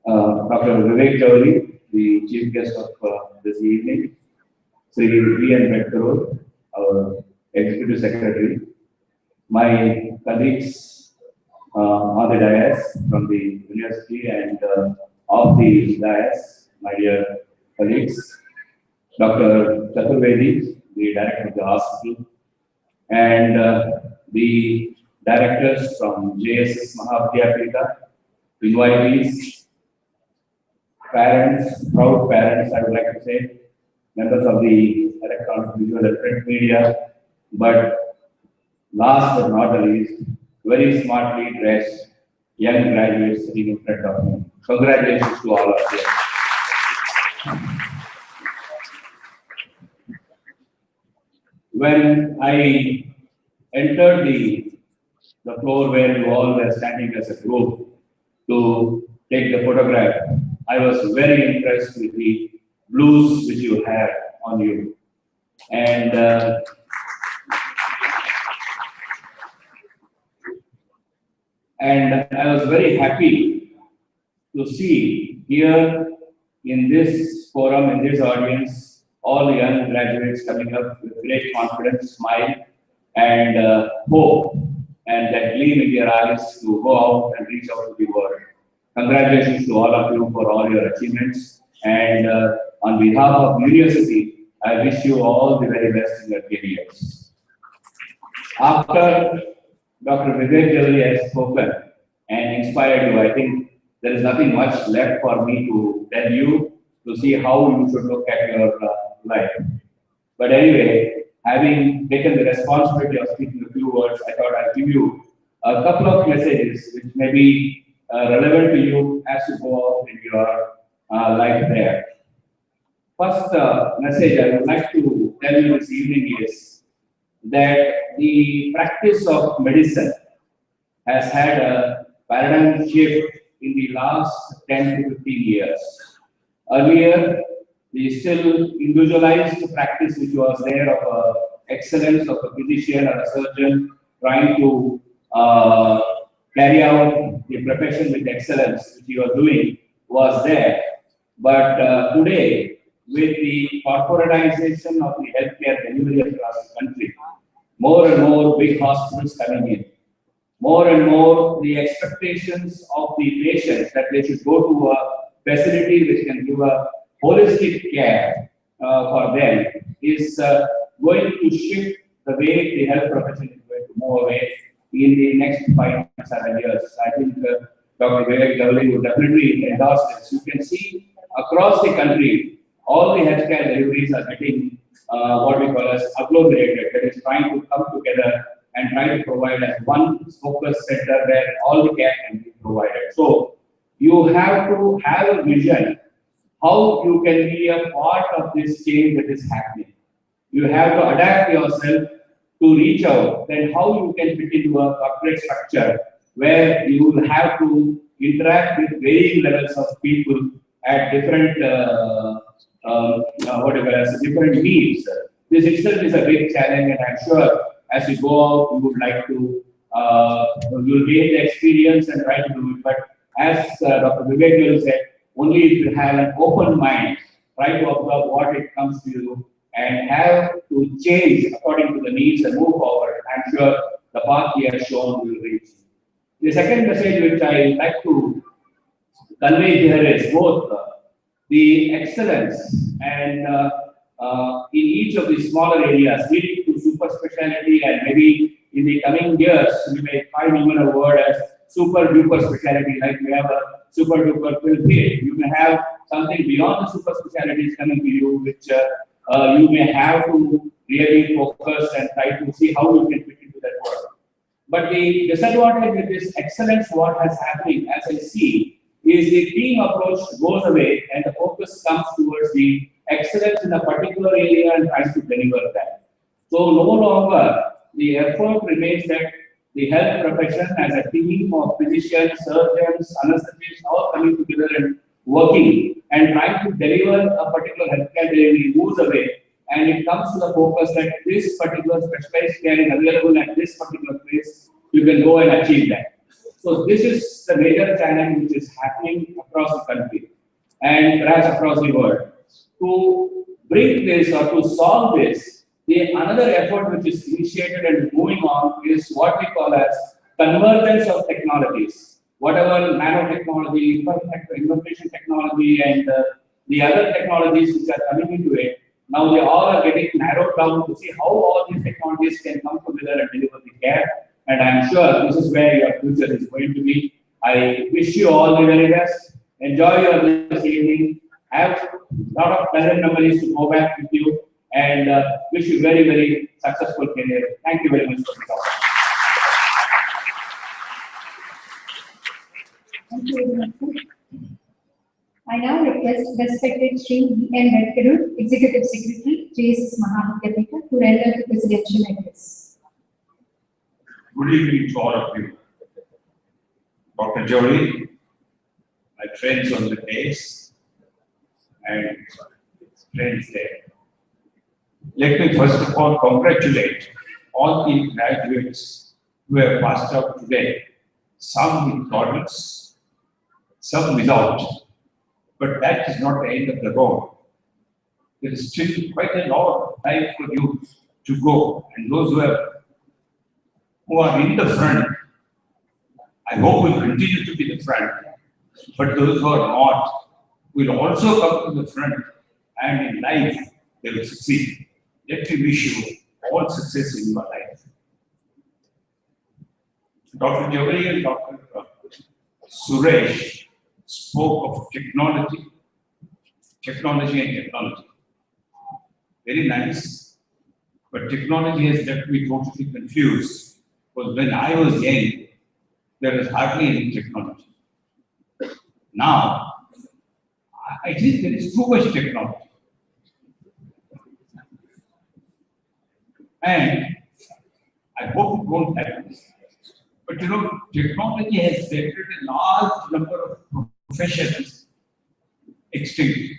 Dr. Vivek Chaudhary, the chief guest of this evening, Sri V.N. Bedkarur, our executive secretary, my colleagues on the dais from the university and off the dais, my dear colleagues, Dr. Chaturvedi, the director of the hospital, and the directors from JSS Mahavidyapita, invitees, parents, proud parents, I would like to say, members of the electronic, visual, and print media, but last but not the least, very smartly dressed young graduates sitting in front of me. Congratulations to all of you. When I entered the floor where you all were standing as a group to take the photograph, I was very impressed with the blues which you have on you. And I was very happy to see here in this forum, in this audience, all the young graduates coming up with great confidence, smile, and hope, and that gleam in their eyes to go out and reach out to the world. Congratulations to all of you for all your achievements. And on behalf of the university, I wish you all the very best in your careers. After Dr. Vivek Chaudhary has spoken and inspired you, I think there is nothing much left for me to tell you to see how you should look at your life. But anyway, having taken the responsibility of speaking a few words, I thought I'd give you a couple of messages which may be relevant to you as you go out in your life there. First message I would like to tell you this evening is that the practice of medicine has had a paradigm shift in the last 10 to 15 years. Earlier, the still individualized practice which was there of excellence of a physician or a surgeon trying to carry out the profession with excellence, which he was doing, was there. But today, with the corporatization of the healthcare delivery across the country, more and more big hospitals coming in, more and more the expectations of the patients that they should go to a facility which can give a holistic care for them is going to shift the way the health profession is going to move away in the next 5 to 7 years. I think Dr. Vivek Javali would definitely endorse this. You can see across the country, all the healthcare deliveries are getting what we call as agglomerated, that is trying to come together and try to provide as one focus center where all the care can be provided. So you have to have a vision how you can be a part of this change that is happening. You have to adapt yourself to reach out, then how you can fit into a corporate structure where you will have to interact with varying levels of people at different different needs. This itself is a big challenge, and I'm sure as you go out, you would like to you'll gain the experience and try to do it. But as Dr. Vivek said, only if you have an open mind, try to observe what it comes to you and have to change according to the needs and move forward. I'm sure the path he has shown will reach. The second message which I like to convey here is both the excellence and in each of the smaller areas leading to super specialty, and maybe in the coming years we may find even a word as super duper specialty, like we have a super duper field. You may have something beyond the super specialties coming to you, which you may have to really focus and try to see how you can fit into that world. But the disadvantage with this excellence, what has happening, as I see, is the team approach goes away and the focus comes towards the excellence in a particular area and tries to deliver that. So no longer the effort remains that the health profession as a team of physicians, surgeons, anesthetists, all coming together and working and trying to deliver a particular healthcare delivery moves away, and it comes to the focus that this particular specialized care is available at this particular place, you can go and achieve that. So this is the major challenge which is happening across the country and perhaps across the world. To bring this or to solve this, another effort which is initiated and moving on is what we call as convergence of technologies. Whatever nanotechnology, information technology, and the other technologies which are coming into it, now they all are getting narrowed down to see how all these technologies can come together and deliver the care. And I'm sure this is where your future is going to be. I wish you all the very best. Enjoy your this evening. Have a lot of pleasant memories to go back with you, and wish you very, very successful career. Thank you very much for the talk. Thank you very much, sir. I now request respected Shri V.N. Vedkarud, Executive Secretary, JSS Mahavidyapita, to render the presidential address. Good evening to all of you. Dr. Jody, my friends on the dais, and friends there. Let me first of all congratulate all the graduates who have passed out today, some with products, some without. But that is not the end of the road. There is still quite a lot of time for you to go, and those who are in the front, I hope will continue to be the front, but those who are not will also come to the front, and in life they will succeed. Let me wish you all success in your life. Dr. Javali and Dr. Suresh spoke of technology and technology. Very nice, but technology has left me totally confused, because when I was young, there was hardly any technology. Now, I think there is too much technology. And I hope it won't happen. But you know, technology has rendered a large number of professions extinct.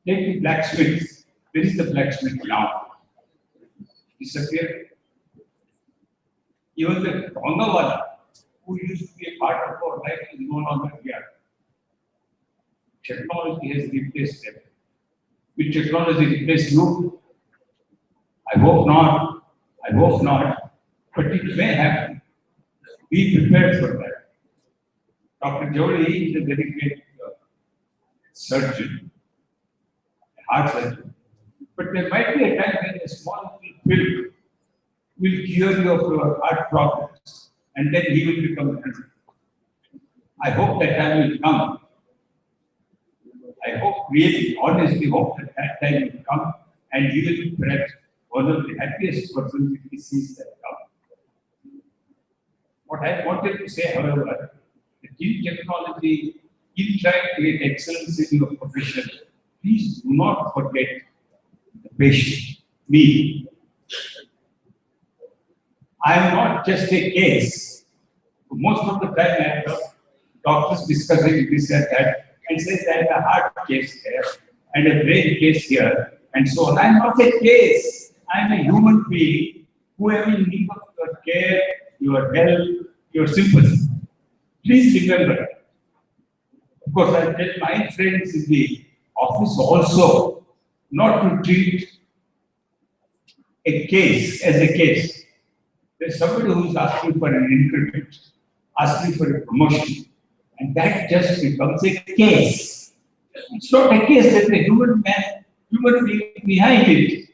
Take the blacksmith. Where is the blacksmith now? Disappeared. Even the Tongawala, who used to be a part of our life, is no longer here. Technology has replaced them. Will technology replace you? I hope not. I hope not. But it may happen. Be prepared for that. Dr. Jodi is a very great surgeon, a heart surgeon. But there might be a time when a small pill will cure you of your heart problems, and then he will become 100. I hope that time will come. I hope, really, honestly hope that that time will come, and he will be perhaps one of the happiest persons if he sees that come. What I wanted to say, however, that in technology, in trying to get excellence in your profession, please do not forget the patient, me. I am not just a case. Most of the time, I have doctors discussing this and that, and says I have a heart case there, and a brain case here, and so on. I am not a case. I am a human being who am in need of your care, your help, your sympathy. Please remember. Of course, I tell my friends in the office also not to treat a case as a case. There's somebody who is asking for an increment, asking for a promotion, and that just becomes a case. It's not a case, there's a human being behind it.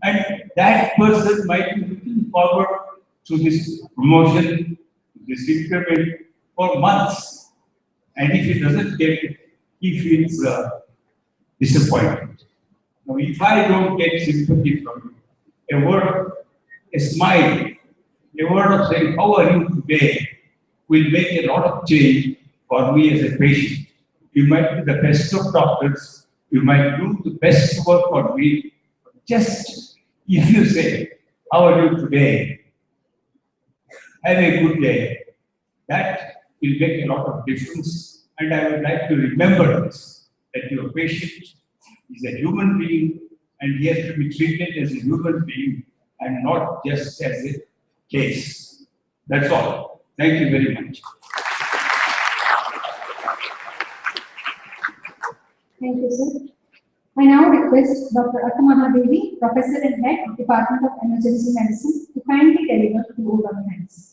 And that person might be looking forward to this promotion, to this increment for months. And if he doesn't get it, he feels disappointed. Now, if I don't get sympathy from you, a word, a smile, a word of saying, how are you today, will make a lot of change for me as a patient. You might be the best of doctors, you might do the best work for me. Just if you say, how are you today? Have a good day. That will make a lot of difference. And I would like to remember this, that your patient is a human being and he has to be treated as a human being and not just as a case. That's all. Thank you very much. Thank you, sir. I now request Dr. Akamana Devi, Professor and Head of Department of Emergency Medicine, to kindly deliver the vote of thanks.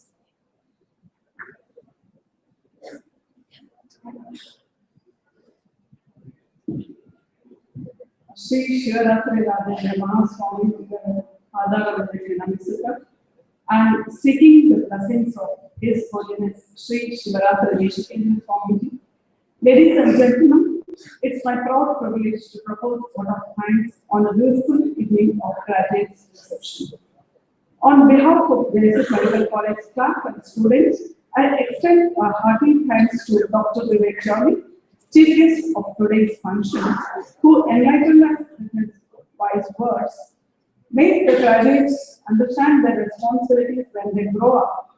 Shri Shivaratri Rajendra Mahaswami Adavaradri Namisita, and seeking the blessings of His Holiness Shri Shivaratri Deshikendra Swamiji. Ladies and gentlemen, it's my proud privilege to propose vote of thanks on a beautiful evening of graduates' reception. On behalf of JSS Medical College staff and students, I extend a hearty thanks to Dr. Vivek Jolly, Chief Guest of today's function, who enlightened us with his wise words. Make the graduates understand their responsibilities when they grow up.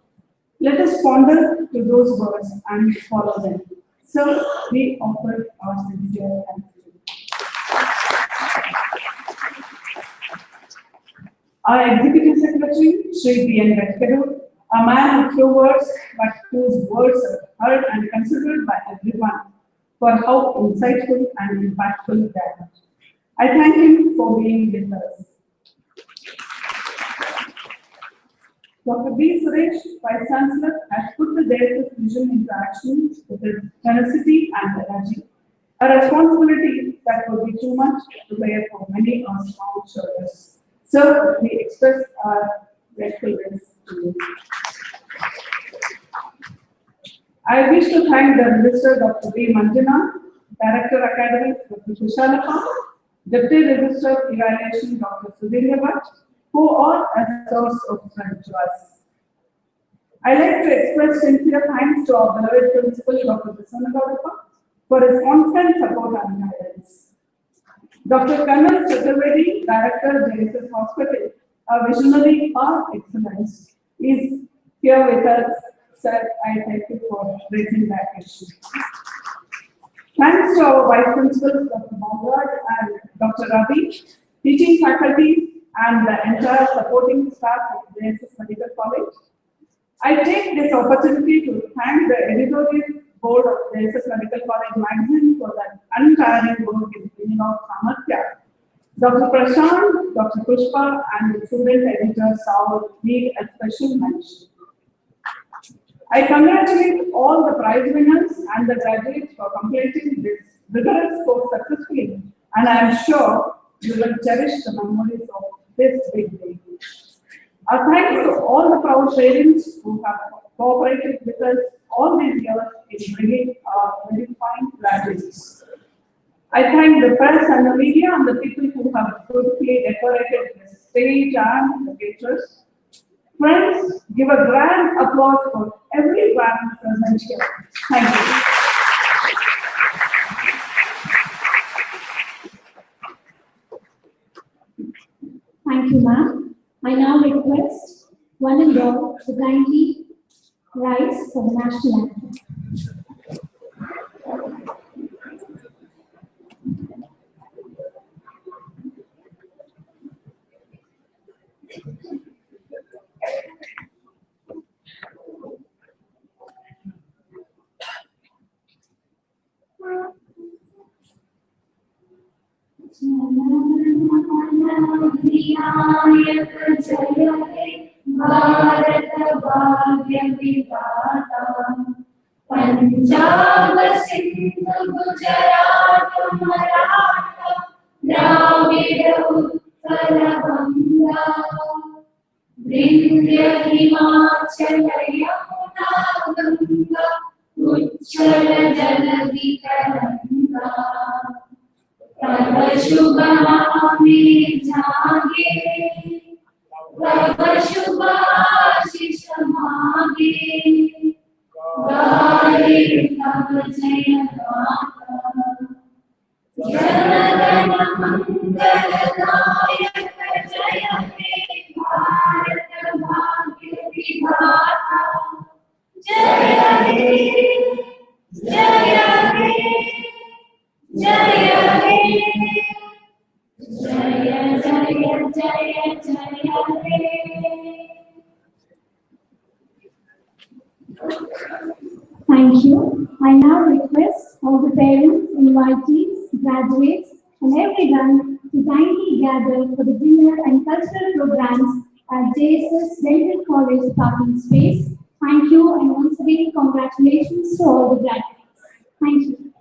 Let us ponder to those words and follow them. So, we offer our sincere thanks. Our Executive Secretary, Shri B.N. Venkadu, a man of few words, but whose words are heard and considered by everyone for how insightful and impactful they are. I thank him for being with us. Dr. B. Suresh, Vice Chancellor, has put the JSS vision into action with his tenacity and energy, a responsibility that would be too much to bear for many on small shoulders. So, we express our gratefulness to you. I wish to thank the Minister Dr. B. Manjuna, Director Academics Dr. Kushalapa, Deputy Registrar Evaluation Dr. Sudhir Bhatt, who are a source of strength to us. I like to express sincere thanks to our beloved Principal Dr. Prasanna for his constant support and guidance. Dr. Kannan Chaturvedi, Director JSS Hospital, a visionary par excellence, is here with us. Sir, I thank you for raising that issue. Thanks to our Vice Principals, Dr. Bogart and Dr. Ravi, teaching faculty, and the entire supporting staff of JSS Medical College. I take this opportunity to thank the editorial board of JSS Medical College magazine for the untiring work in bringing out Samarthya. Dr. Prashant, Dr. Pushpa, and the student editor Saul need a special mention. I congratulate all the prize winners and the graduates for completing this rigorous course successfully, and I am sure you will cherish the memories of this big day. Our thanks to all the proud parents who have cooperated with us all these years in bringing our very fine graduates. I thank the press and the media and the people who have beautifully decorated the stage and the pictures. Friends, give a grand applause for everyone present here. Thank you. Thank you, ma'am. I now request one and all to kindly rise for the national anthem. Vinayak जय हे भारत भाग्य विधाता पंजाब सिंध गुजरात मराठा द्राविड़ उत्कल गंगा विंध्य हिमाचल यमुना गंगा उच्चल जलधि तरंगा तब शुभ नामे जागे तब शुभ आशीष मांगे गाए तब जय गाथा जन गण मंगलदायक जय हे भारत भाग्य विधाता जय हे जय हे जय हे जय जय जय जय हे। Thank you. I now request all the parents, invitees, graduates, and everyone to kindly gather for the dinner and cultural programs at JSS Dental College parking space. Thank you, and once again, congratulations to all the graduates. Thank you.